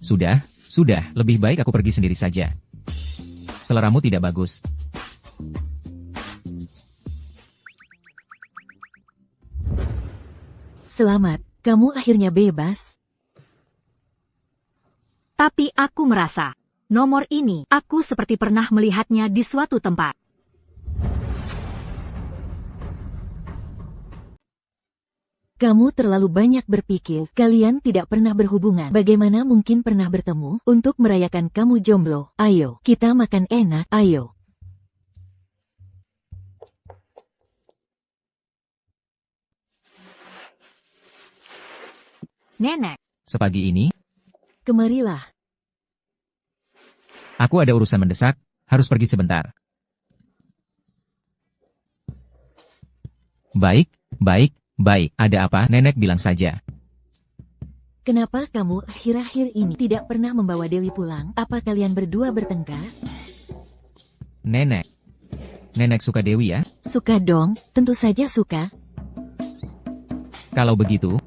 Sudah, lebih baik aku pergi sendiri saja. Seleramu tidak bagus. Selamat, kamu akhirnya bebas. Tapi aku merasa, nomor ini aku seperti pernah melihatnya di suatu tempat. Kamu terlalu banyak berpikir, kalian tidak pernah berhubungan. Bagaimana mungkin pernah bertemu? Untuk merayakan kamu jomblo, ayo, kita makan enak, ayo. Nenek, Sepagi ini, Kemarilah. aku ada urusan mendesak, harus pergi sebentar. Baik, ada apa? Nenek bilang saja. Kenapa kamu akhir-akhir ini tidak pernah membawa Dewi pulang? Apa kalian berdua bertengkar? Nenek suka Dewi ya? Suka dong, tentu saja suka. Kalau begitu,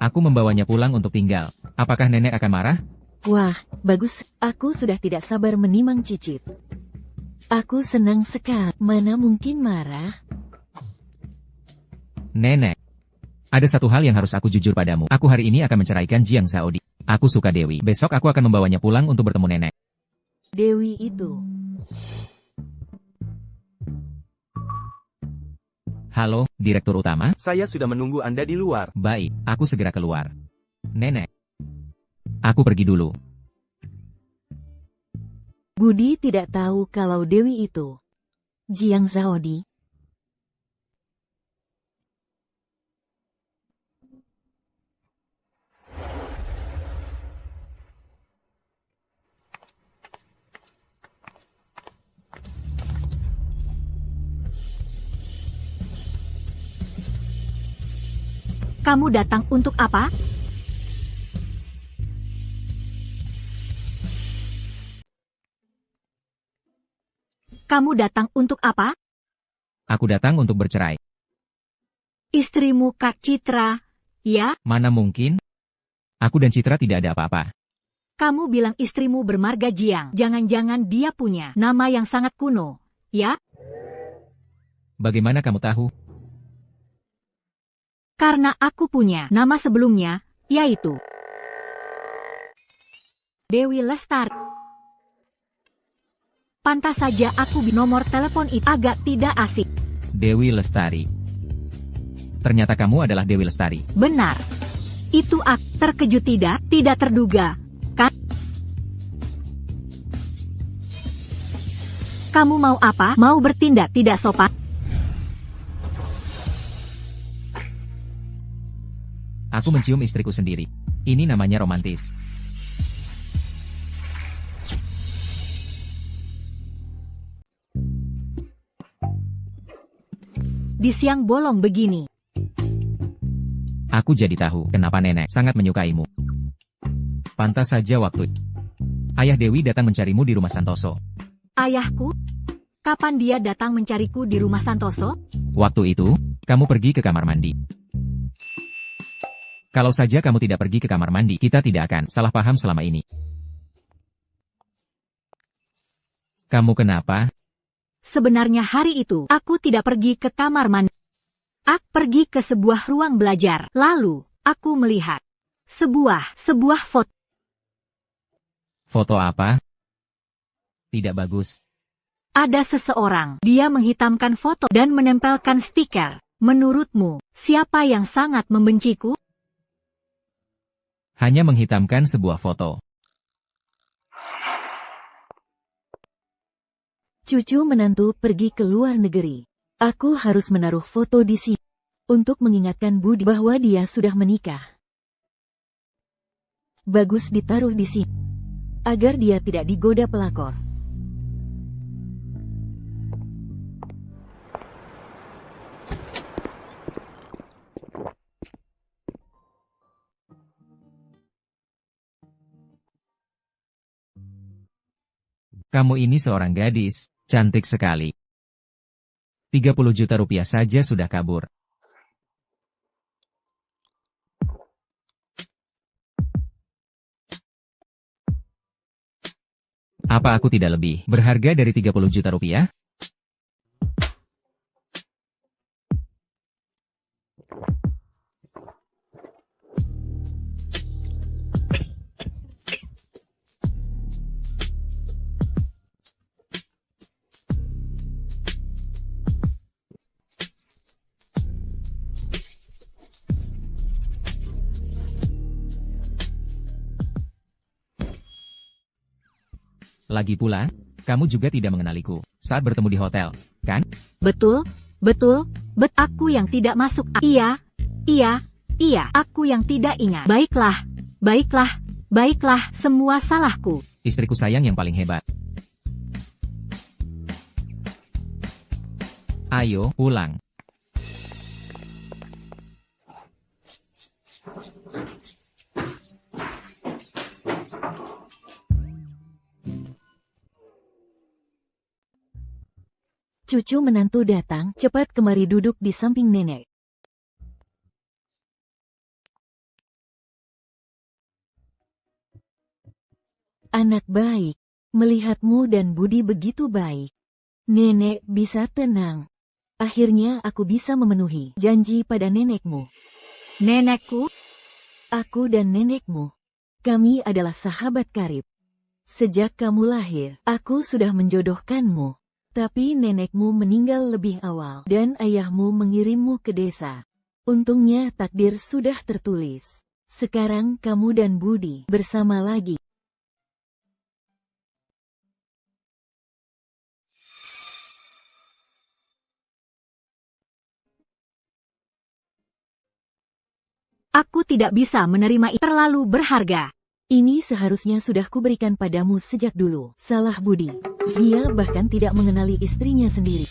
aku membawanya pulang untuk tinggal. Apakah nenek akan marah? Wah, bagus, aku sudah tidak sabar menimang cicit. Aku senang sekali, mana mungkin marah? Nenek, ada satu hal yang harus aku jujur padamu. Aku hari ini akan menceraikan Jiang Zaodi. Aku suka Dewi. Besok aku akan membawanya pulang untuk bertemu nenek. Dewi itu. Halo, Direktur Utama? Saya sudah menunggu Anda di luar. Baik, aku segera keluar. Nenek, aku pergi dulu. Budi tidak tahu kalau Dewi itu Jiang Zaodi. Kamu datang untuk apa? Kamu datang untuk apa? Aku datang untuk bercerai. Istrimu Kak Citra, ya? Mana mungkin? Aku dan Citra tidak ada apa-apa. Kamu bilang istrimu bermarga Jiang. Jangan-jangan dia punya nama yang sangat kuno, ya? Bagaimana kamu tahu? Karena aku punya nama sebelumnya, yaitu Dewi Lestari. Pantas saja aku nomor telepon itu agak tidak asik. Dewi Lestari. Ternyata kamu adalah Dewi Lestari. Benar. Itu aku terkejut tidak terduga, kan? Kamu mau apa? Mau bertindak tidak sopan? Aku mencium istriku sendiri. Ini namanya romantis. Di siang bolong begini. Aku jadi tahu kenapa nenek sangat menyukaimu. Pantas saja waktu Ayah Dewi datang mencarimu di rumah Santoso. Ayahku? Kapan dia datang mencariku di rumah Santoso? Waktu itu, kamu pergi ke kamar mandi. Kalau saja kamu tidak pergi ke kamar mandi, kita tidak akan salah paham selama ini. Kamu kenapa? Sebenarnya hari itu, aku tidak pergi ke kamar mandi. Aku pergi ke sebuah ruang belajar. Lalu, aku melihat sebuah foto. Foto apa? Tidak bagus. Ada seseorang, dia menghitamkan foto dan menempelkan stiker. Menurutmu, siapa yang sangat membenciku? Hanya menghitamkan sebuah foto. Cucu menantu pergi ke luar negeri. Aku harus menaruh foto di sini untuk mengingatkan Budi bahwa dia sudah menikah. Bagus ditaruh di sini agar dia tidak digoda pelakor. Kamu ini seorang gadis, cantik sekali. 30 juta rupiah saja sudah kabur. Apa aku tidak lebih berharga dari 30 juta rupiah? Lagi pula, kamu juga tidak mengenaliku saat bertemu di hotel, kan? Betul, aku yang tidak masuk. Iya, aku yang tidak ingat. Baiklah, semua salahku. Istriku sayang yang paling hebat. Ayo, pulang. Cucu menantu datang, cepat kemari duduk di samping nenek. Anak baik, melihatmu dan Budi begitu baik. Nenek bisa tenang. Akhirnya aku bisa memenuhi janji pada nenekmu. Nenekku? Aku dan nenekmu. Kami adalah sahabat karib. Sejak kamu lahir, aku sudah menjodohkanmu. Tapi nenekmu meninggal lebih awal dan ayahmu mengirimmu ke desa. Untungnya takdir sudah tertulis. Sekarang kamu dan Budi bersama lagi. Aku tidak bisa menerima itu, terlalu berharga. Ini seharusnya sudah kuberikan padamu sejak dulu. Salah Budi. Dia bahkan tidak mengenali istrinya sendiri.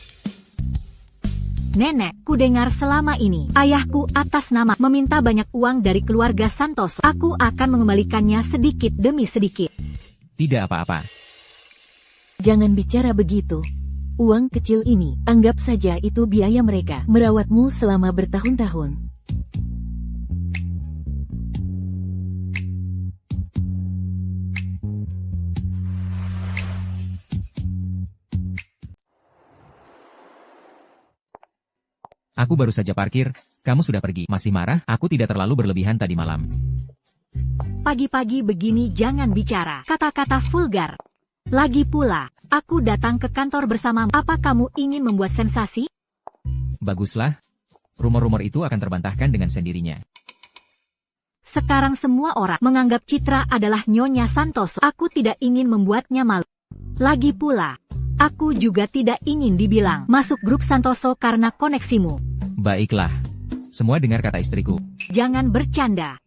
Nenek, ku dengar selama ini, ayahku atas nama meminta banyak uang dari keluarga Santoso. Aku akan mengembalikannya sedikit demi sedikit. Tidak apa-apa. Jangan bicara begitu. Uang kecil ini, anggap saja itu biaya mereka merawatmu selama bertahun-tahun. Aku baru saja parkir, kamu sudah pergi. Masih marah? Aku tidak terlalu berlebihan tadi malam. Pagi-pagi begini jangan bicara kata-kata vulgar. Lagi pula, aku datang ke kantor bersamamu. Apa kamu ingin membuat sensasi? Baguslah. Rumor-rumor itu akan terbantahkan dengan sendirinya. Sekarang semua orang menganggap Citra adalah Nyonya Santoso. Aku tidak ingin membuatnya malu. Lagi pula, aku juga tidak ingin dibilang masuk grup Santoso karena koneksimu. Baiklah. Semua dengar kata istriku. Jangan bercanda.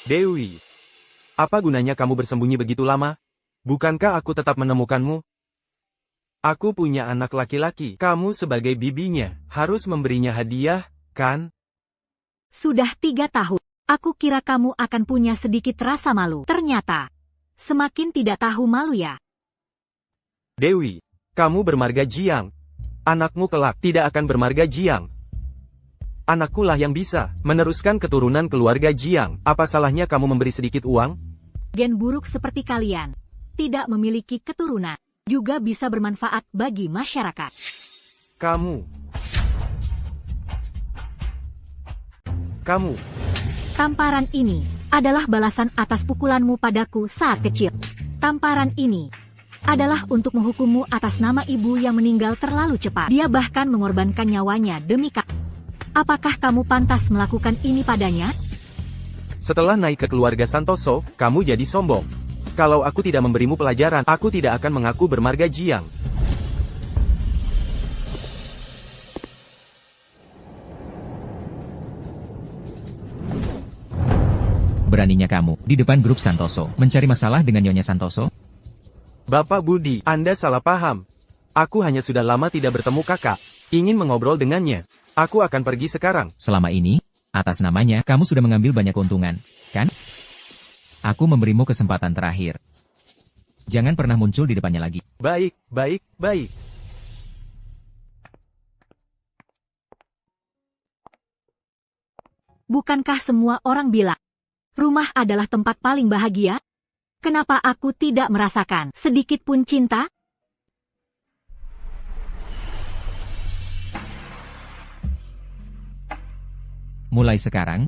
Dewi, apa gunanya kamu bersembunyi begitu lama? Bukankah aku tetap menemukanmu? Aku punya anak laki-laki. Kamu sebagai bibinya harus memberinya hadiah, kan? Sudah 3 tahun. Aku kira kamu akan punya sedikit rasa malu. Ternyata, semakin tidak tahu malu ya. Dewi, kamu bermarga Jiang. Anakmu kelak tidak akan bermarga Jiang. Anakkulah yang bisa meneruskan keturunan keluarga Jiang. Apa salahnya kamu memberi sedikit uang? Gen buruk seperti kalian, tidak memiliki keturunan, juga bisa bermanfaat bagi masyarakat. Kamu. Tamparan ini adalah balasan atas pukulanmu padaku saat kecil. Tamparan ini adalah untuk menghukummu atas nama ibu yang meninggal terlalu cepat. Dia bahkan mengorbankan nyawanya demi kamu. Apakah kamu pantas melakukan ini padanya? Setelah naik ke keluarga Santoso, kamu jadi sombong. Kalau aku tidak memberimu pelajaran, aku tidak akan mengaku bermarga Jiang. Beraninya kamu, di depan grup Santoso, mencari masalah dengan Nyonya Santoso? Bapak Budi, Anda salah paham. Aku hanya sudah lama tidak bertemu kakak. Ingin mengobrol dengannya. Aku akan pergi sekarang. Selama ini, atas namanya, kamu sudah mengambil banyak keuntungan, kan? Aku memberimu kesempatan terakhir. Jangan pernah muncul di depannya lagi. Baik. Bukankah semua orang bilang, rumah adalah tempat paling bahagia? Kenapa aku tidak merasakan sedikit pun cinta? Mulai sekarang,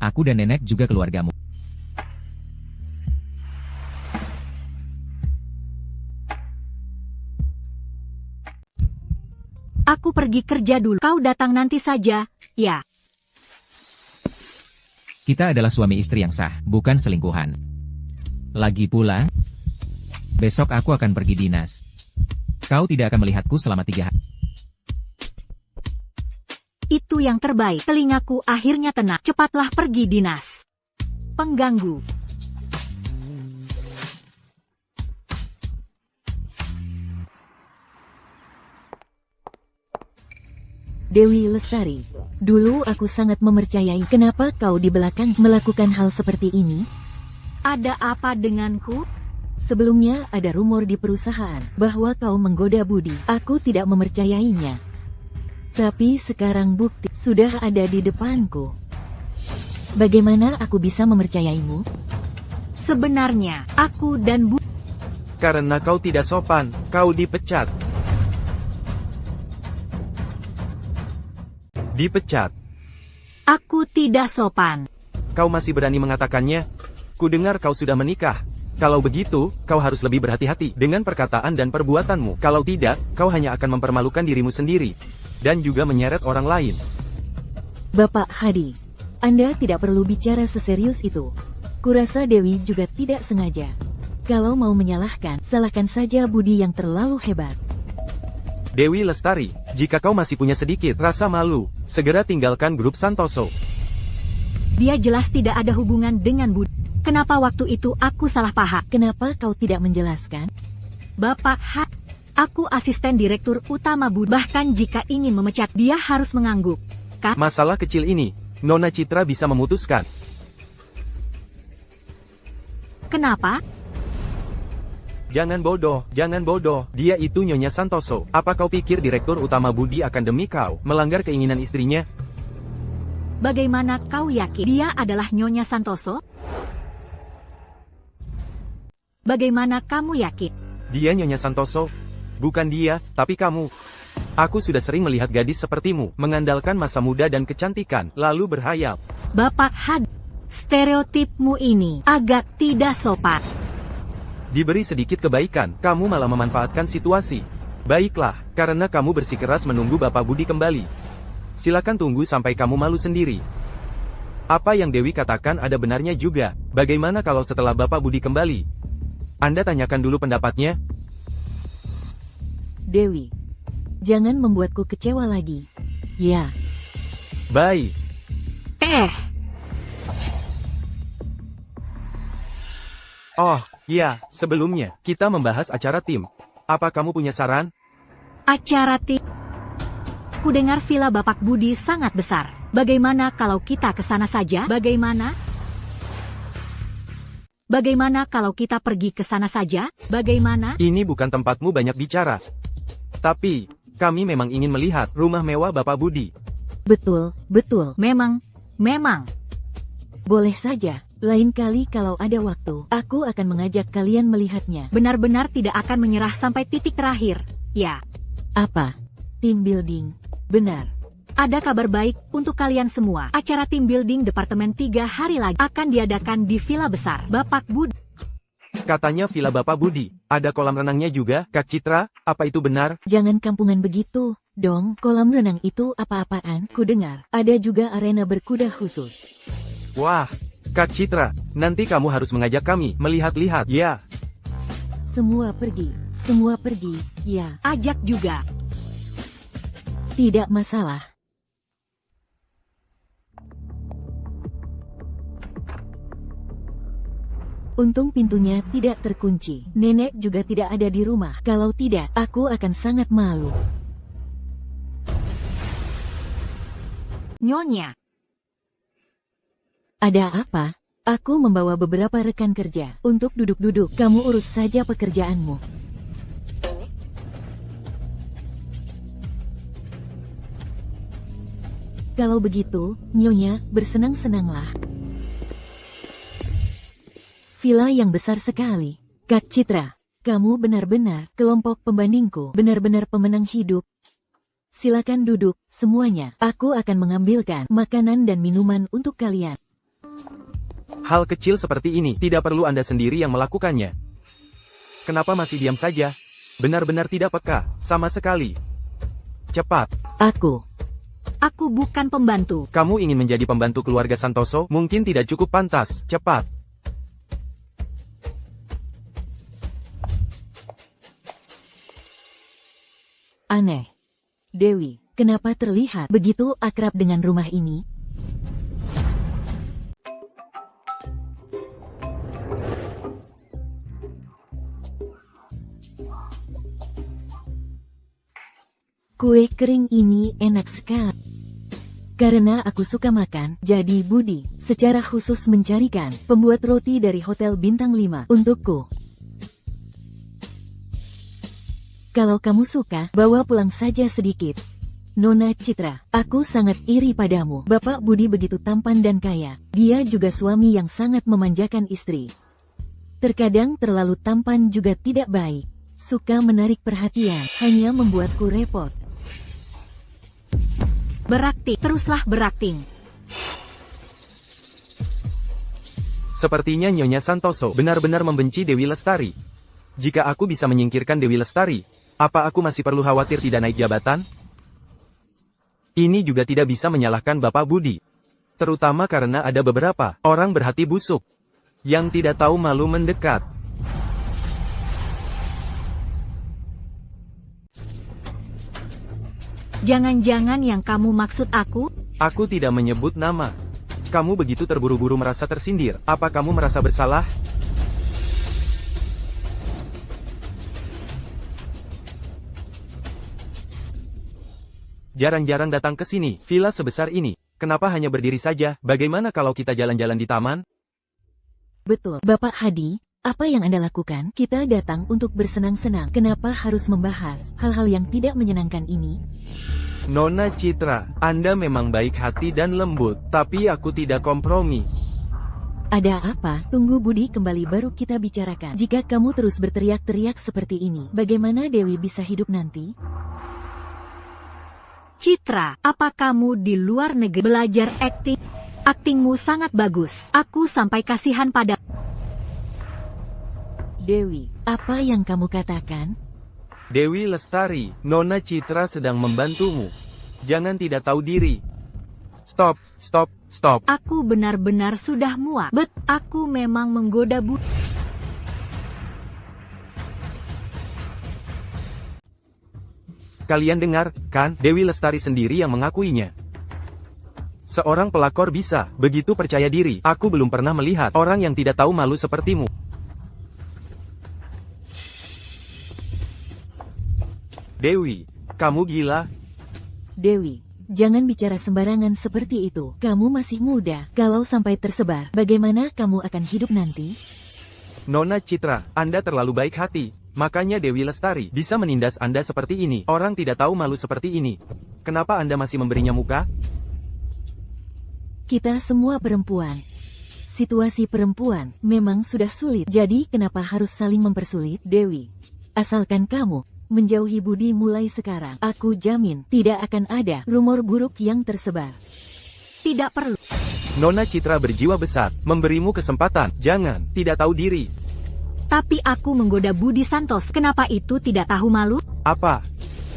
aku dan nenek juga keluargamu. Aku pergi kerja dulu. Kau datang nanti saja, ya. Kita adalah suami istri yang sah, bukan selingkuhan. Lagi pula, besok aku akan pergi dinas. Kau tidak akan melihatku selama 3 hari. Itu yang terbaik. Telingaku akhirnya tenang. Cepatlah pergi dinas. Pengganggu. Dewi Lestari, dulu aku sangat mempercayai. Kenapa kau di belakang melakukan hal seperti ini? Ada apa denganku? Sebelumnya ada rumor di perusahaan bahwa kau menggoda Budi. Aku tidak mempercayainya. Tapi sekarang bukti sudah ada di depanku. Bagaimana aku bisa mempercayaimu? Sebenarnya, aku dan Budi. Karena kau tidak sopan, kau dipecat. Dipecat. Aku tidak sopan. Kau masih berani mengatakannya? Kudengar kau sudah menikah. Kalau begitu, kau harus lebih berhati-hati dengan perkataan dan perbuatanmu. Kalau tidak, kau hanya akan mempermalukan dirimu sendiri. Dan juga menyeret orang lain. Bapak Hadi, Anda tidak perlu bicara seserius itu. Kurasa Dewi juga tidak sengaja. Kalau mau menyalahkan, salahkan saja Budi yang terlalu hebat. Dewi Lestari, jika kau masih punya sedikit rasa malu, segera tinggalkan grup Santoso. Dia jelas tidak ada hubungan dengan Budi. Kenapa waktu itu aku salah paham? Kenapa kau tidak menjelaskan? Bapak Aku asisten direktur utama Budi. Bahkan jika ingin memecat dia harus mengangguk. Masalah kecil ini, Nona Citra bisa memutuskan. Kenapa? Jangan bodoh, dia itu Nyonya Santoso. Apa kau pikir direktur utama Budi akan demi kau melanggar keinginan istrinya? Bagaimana kau yakin dia adalah Nyonya Santoso? Bagaimana kamu yakin? Dia Nyonya Santoso. Bukan dia, tapi kamu. Aku sudah sering melihat gadis sepertimu, mengandalkan masa muda dan kecantikan, lalu berhayal. Bapak Had, stereotipmu ini agak tidak sopan. Diberi sedikit kebaikan, kamu malah memanfaatkan situasi. Baiklah, karena kamu bersikeras menunggu Bapak Budi kembali. Silakan tunggu sampai kamu malu sendiri. Apa yang Dewi katakan ada benarnya juga. Bagaimana kalau setelah Bapak Budi kembali? Anda tanyakan dulu pendapatnya. Dewi, jangan membuatku kecewa lagi. Ya, Baik. Oh, ya, sebelumnya, kita membahas acara tim. Apa kamu punya saran? Acara tim. Ku dengar villa Bapak Budi sangat besar. Bagaimana kalau kita ke sana saja? Bagaimana kalau kita pergi ke sana saja? Bagaimana? Ini bukan tempatmu banyak bicara. Tapi, kami memang ingin melihat rumah mewah Bapak Budi. betul. Memang. Boleh saja. Lain kali kalau ada waktu, aku akan mengajak kalian melihatnya. Benar-benar tidak akan menyerah sampai titik terakhir. Ya. Apa? Team building. Benar. Ada kabar baik untuk kalian semua. Acara team building Departemen 3 hari lagi akan diadakan di Villa Besar Bapak Budi. Katanya villa Bapak Budi. Ada kolam renangnya juga, Kak Citra. Apa itu benar? Jangan kampungan begitu, dong. Kolam renang itu apa-apaan? Ku dengar, ada juga arena berkuda khusus. Wah, Kak Citra, nanti kamu harus mengajak kami melihat-lihat. Ya, Semua pergi, ya. Ajak juga. Tidak masalah. Untung pintunya tidak terkunci. Nenek juga tidak ada di rumah. Kalau tidak, aku akan sangat malu. Nyonya. Ada apa? Aku membawa beberapa rekan kerja. Untuk duduk-duduk, kamu urus saja pekerjaanmu. Kalau begitu, Nyonya, bersenang-senanglah. Villa yang besar sekali. Kak Citra, kamu benar-benar kelompok pembandingku, benar-benar pemenang hidup. Silakan duduk, semuanya. Aku akan mengambilkan makanan dan minuman untuk kalian. hal kecil seperti ini tidak perlu Anda sendiri yang melakukannya. Kenapa masih diam saja? Benar-benar tidak peka, sama sekali. Cepat. Aku bukan pembantu. Kamu ingin menjadi pembantu keluarga Santoso? Mungkin tidak cukup pantas. Cepat. Aneh. Dewi, kenapa terlihat begitu akrab dengan rumah ini? Kue kering ini enak sekali. Karena aku suka makan, jadi Budi secara khusus mencarikan pembuat roti dari Hotel Bintang 5 untukku. Kalau kamu suka, bawa pulang saja sedikit. Nona Citra, aku sangat iri padamu. Bapak Budi begitu tampan dan kaya. Dia juga suami yang sangat memanjakan istri. Terkadang terlalu tampan juga tidak baik. Suka menarik perhatian, hanya membuatku repot. Berakting, teruslah berakting. Sepertinya Nyonya Santoso benar-benar membenci Dewi Lestari. Jika aku bisa menyingkirkan Dewi Lestari, apa aku masih perlu khawatir tidak naik jabatan? Ini juga tidak bisa menyalahkan Bapak Budi. Terutama karena ada beberapa orang berhati busuk yang tidak tahu malu mendekat. Jangan-jangan yang kamu maksud aku? Aku tidak menyebut nama. Kamu begitu terburu-buru merasa tersindir. Apa kamu merasa bersalah? jarang-jarang datang ke sini. Villa sebesar ini. Kenapa hanya berdiri saja? Bagaimana kalau kita jalan-jalan di taman? Betul, Bapak Hadi. Apa yang Anda lakukan? Kita datang untuk bersenang-senang. Kenapa harus membahas hal-hal yang tidak menyenangkan ini? Nona Citra, Anda memang baik hati dan lembut, tapi aku tidak kompromi. Ada apa? Tunggu Budi kembali baru kita bicarakan. Jika kamu terus berteriak-teriak seperti ini, bagaimana Dewi bisa hidup nanti? Citra, apa kamu di luar negeri belajar akting? Aktingmu sangat bagus. Aku sampai kasihan pada... Dewi, apa yang kamu katakan? Dewi Lestari, Nona Citra sedang membantumu. Jangan tidak tahu diri. Stop, stop, stop. Aku benar-benar sudah muak. Aku memang menggoda Budi. Kalian dengar, kan? Dewi Lestari sendiri yang mengakuinya. Seorang pelakor bisa begitu percaya diri. Aku belum pernah melihat orang yang tidak tahu malu sepertimu. Dewi, kamu gila? Dewi, jangan bicara sembarangan seperti itu. Kamu masih muda. Kalau sampai tersebar, bagaimana kamu akan hidup nanti? Nona Citra, Anda terlalu baik hati. Makanya Dewi Lestari bisa menindas Anda seperti ini. Orang tidak tahu malu seperti ini. Kenapa Anda masih memberinya muka? Kita semua perempuan. Situasi perempuan memang sudah sulit. Jadi kenapa harus saling mempersulit? Dewi, asalkan kamu menjauhi Budi mulai sekarang, aku jamin tidak akan ada rumor buruk yang tersebar. Tidak perlu. Nona Citra berjiwa besar, memberimu kesempatan. Jangan, tidak tahu diri. Tapi aku menggoda Budi Santos. Kenapa itu tidak tahu malu? Apa?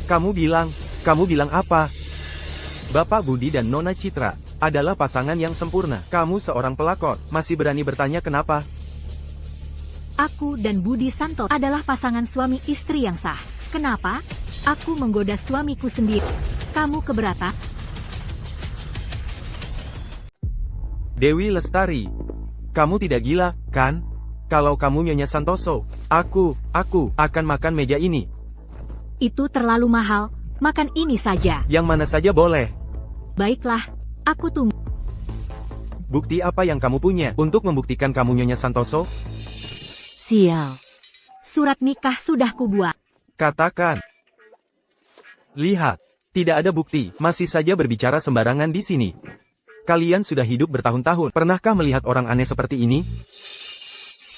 Kamu bilang apa? Bapak Budi dan Nona Citra adalah pasangan yang sempurna. Kamu seorang pelakor, masih berani bertanya kenapa? Aku dan Budi Santos adalah pasangan suami istri yang sah. Kenapa? Aku menggoda suamiku sendiri. Kamu keberatan? Dewi Lestari, kamu tidak gila, kan? Kalau kamu Nyonya Santoso, aku akan makan meja ini. Itu terlalu mahal. Makan ini saja. Yang mana saja boleh. Baiklah, aku tunggu. Bukti apa yang kamu punya untuk membuktikan kamu Nyonya Santoso? Sial. Surat nikah sudah kubuat. Katakan. Lihat, tidak ada bukti, masih saja berbicara sembarangan di sini. Kalian sudah hidup bertahun-tahun, pernahkah melihat orang aneh seperti ini?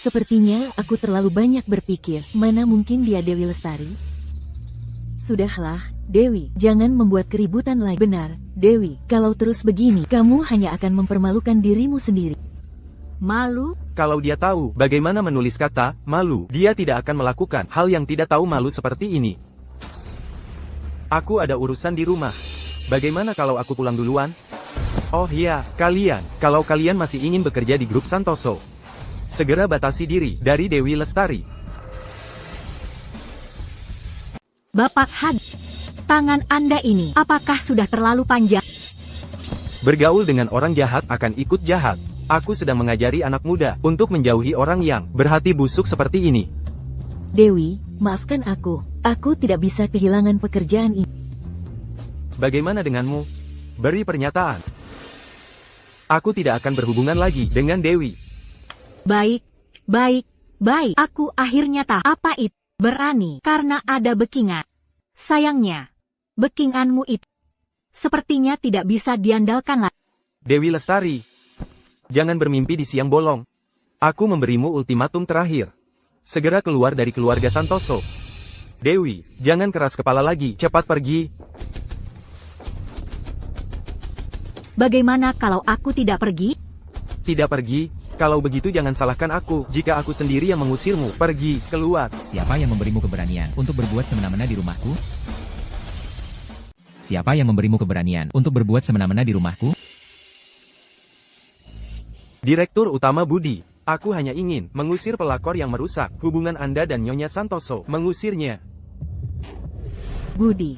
Sepertinya aku terlalu banyak berpikir, mana mungkin dia Dewi Lestari? Sudahlah, Dewi, jangan membuat keributan lagi. Benar, Dewi, kalau terus begini, kamu hanya akan mempermalukan dirimu sendiri. Malu? Kalau dia tahu bagaimana menulis kata malu, dia tidak akan melakukan hal yang tidak tahu malu seperti ini. Aku ada urusan di rumah. Bagaimana kalau aku pulang duluan? Oh iya, kalau kalian masih ingin bekerja di grup Santoso, segera batasi diri dari Dewi Lestari. Bapak Hadi, tangan Anda ini apakah sudah terlalu panjang? Bergaul dengan orang jahat akan ikut jahat. Aku sedang mengajari anak muda untuk menjauhi orang yang berhati busuk seperti ini. Dewi, maafkan aku. Aku tidak bisa kehilangan pekerjaan ini. Bagaimana denganmu? Beri pernyataan. Aku tidak akan berhubungan lagi dengan Dewi. Baik. Aku akhirnya tahu apa itu. Berani karena ada backingan. Sayangnya, backinganmu itu sepertinya tidak bisa diandalkan lagi. Dewi Lestari, jangan bermimpi di siang bolong. Aku memberimu ultimatum terakhir. Segera keluar dari keluarga Santoso. Dewi, jangan keras kepala lagi. Cepat pergi. Bagaimana kalau aku tidak pergi? Tidak pergi. Kalau begitu jangan salahkan aku. Jika aku sendiri yang mengusirmu, pergi, keluar. Siapa yang memberimu keberanian untuk berbuat semena-mena di rumahku? Siapa yang memberimu keberanian untuk berbuat semena-mena di rumahku? Direktur Utama Budi, aku hanya ingin mengusir pelakor yang merusak hubungan Anda dan Nyonya Santoso. Mengusirnya. Budi,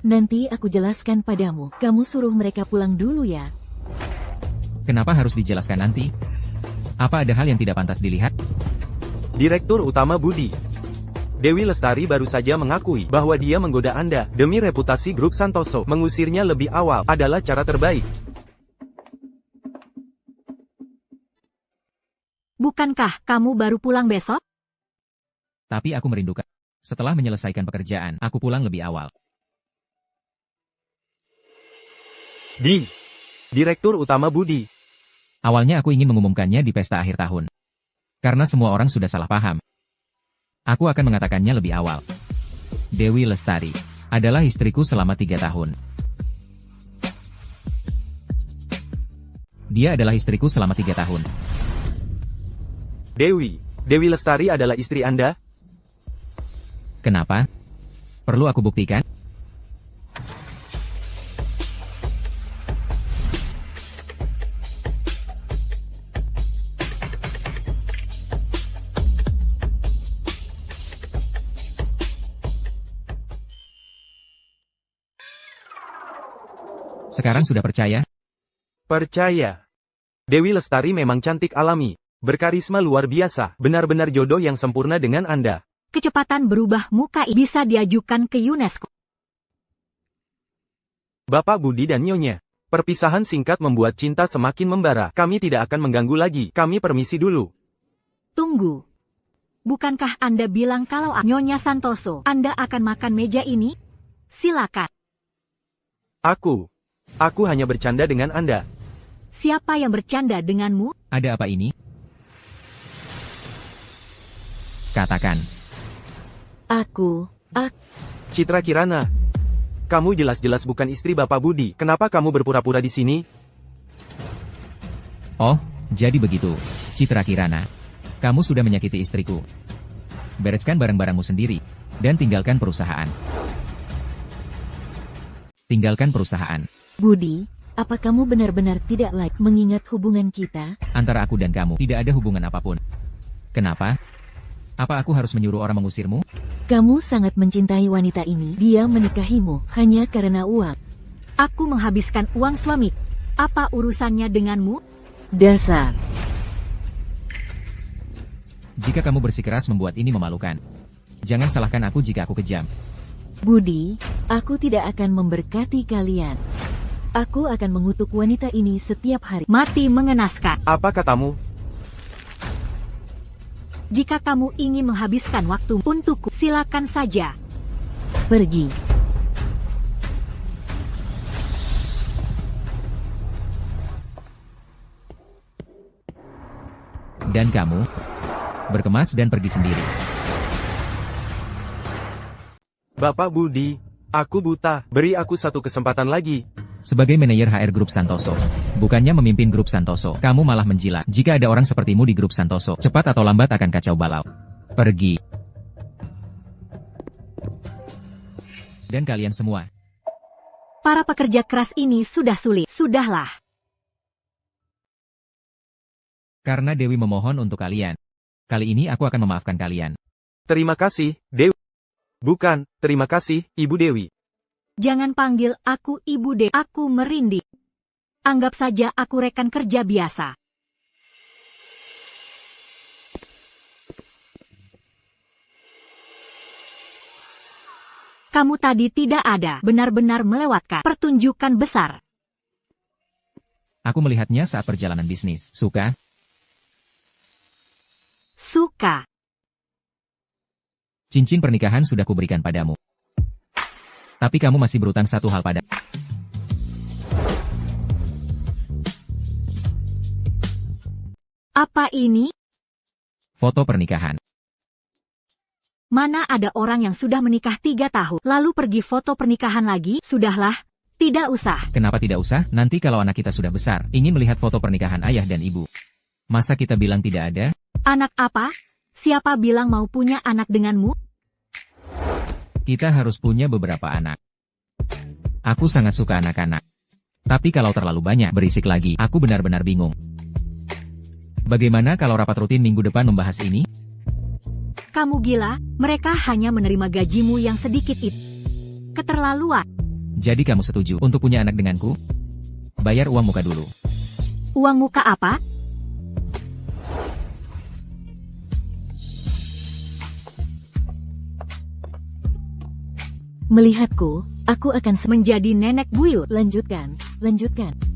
nanti aku jelaskan padamu. Kamu suruh mereka pulang dulu ya. Kenapa harus dijelaskan nanti? Apa ada hal yang tidak pantas dilihat? Direktur Utama Budi. Dewi Lestari baru saja mengakui bahwa dia menggoda Anda demi reputasi grup Santoso. Mengusirnya lebih awal adalah cara terbaik. Bukankah kamu baru pulang besok? Tapi aku merindukan. Setelah menyelesaikan pekerjaan, aku pulang lebih awal. Direktur Utama Budi. Awalnya aku ingin mengumumkannya di pesta akhir tahun. Karena semua orang sudah salah paham. Aku akan mengatakannya lebih awal. Dewi Lestari adalah istriku selama 3 tahun. Dia adalah istriku selama 3 tahun. Dewi Lestari adalah istri Anda? Kenapa? Perlu aku buktikan? Sekarang sudah percaya? Percaya. Dewi Lestari memang cantik alami, berkarisma luar biasa, benar-benar jodoh yang sempurna dengan Anda. Kecepatan berubah muka bisa diajukan ke UNESCO. Bapak Budi dan Nyonya, perpisahan singkat membuat cinta semakin membara. Kami tidak akan mengganggu lagi, kami permisi dulu. Tunggu. Bukankah Anda bilang kalau Nyonya Santoso, Anda akan makan meja ini? Silakan. Aku hanya bercanda dengan Anda. Siapa yang bercanda denganmu? Ada apa ini? Katakan. Citra Kirana. Kamu jelas-jelas bukan istri Bapak Budi. Kenapa kamu berpura-pura di sini? Oh, jadi begitu. Citra Kirana. Kamu sudah menyakiti istriku. Bereskan barang-barangmu sendiri. Dan tinggalkan perusahaan. Tinggalkan perusahaan. Budi, apa kamu benar-benar tidak like mengingat hubungan kita? Antara aku dan kamu tidak ada hubungan apapun. Kenapa? Apa aku harus menyuruh orang mengusirmu? Kamu sangat mencintai wanita ini. Dia menikahimu hanya karena uang. Aku menghabiskan uang suami. Apa urusannya denganmu? Dasar. Jika kamu bersikeras membuat ini memalukan. Jangan salahkan aku jika aku kejam. Budi, aku tidak akan memberkati kalian. Aku akan mengutuk wanita ini setiap hari. Mati mengenaskan. Apa katamu? Jika kamu ingin menghabiskan waktu untukku, silakan saja. Pergi. Dan kamu? Berkemas dan pergi sendiri. Bapak Budi, aku buta. Beri aku satu kesempatan lagi. Sebagai manajer HR Grup Santoso, bukannya memimpin Grup Santoso, kamu malah menjilat. Jika ada orang sepertimu di Grup Santoso, cepat atau lambat akan kacau balau. Pergi. Dan kalian semua. Para pekerja keras ini sudah sulit. Sudahlah. Karena Dewi memohon untuk kalian. Kali ini aku akan memaafkan kalian. Terima kasih, Dewi. Bukan, terima kasih, Ibu Dewi. Jangan panggil aku Ibu De. Aku merinding. Anggap saja aku rekan kerja biasa. Kamu tadi tidak ada, benar-benar melewatkan pertunjukan besar. Aku melihatnya saat perjalanan bisnis. Suka? Suka. Cincin pernikahan sudah kuberikan padamu. Tapi kamu masih berutang satu hal pada. Apa ini? Foto pernikahan. Mana ada orang yang sudah menikah 3 tahun, lalu pergi foto pernikahan lagi? Sudahlah, tidak usah. Kenapa tidak usah? Nanti kalau anak kita sudah besar, ingin melihat foto pernikahan ayah dan ibu. Masa kita bilang tidak ada? Anak apa? Siapa bilang mau punya anak denganmu? Kita harus punya beberapa anak. Aku sangat suka anak-anak. Tapi kalau terlalu banyak berisik lagi, aku benar-benar bingung. Bagaimana kalau rapat rutin minggu depan membahas ini? Kamu gila, mereka hanya menerima gajimu yang sedikit itu. Keterlaluan. Jadi kamu setuju untuk punya anak denganku? Bayar uang muka dulu. Uang muka apa? Melihatku, aku akan menjadi nenek buyut. lanjutkan, lanjutkan.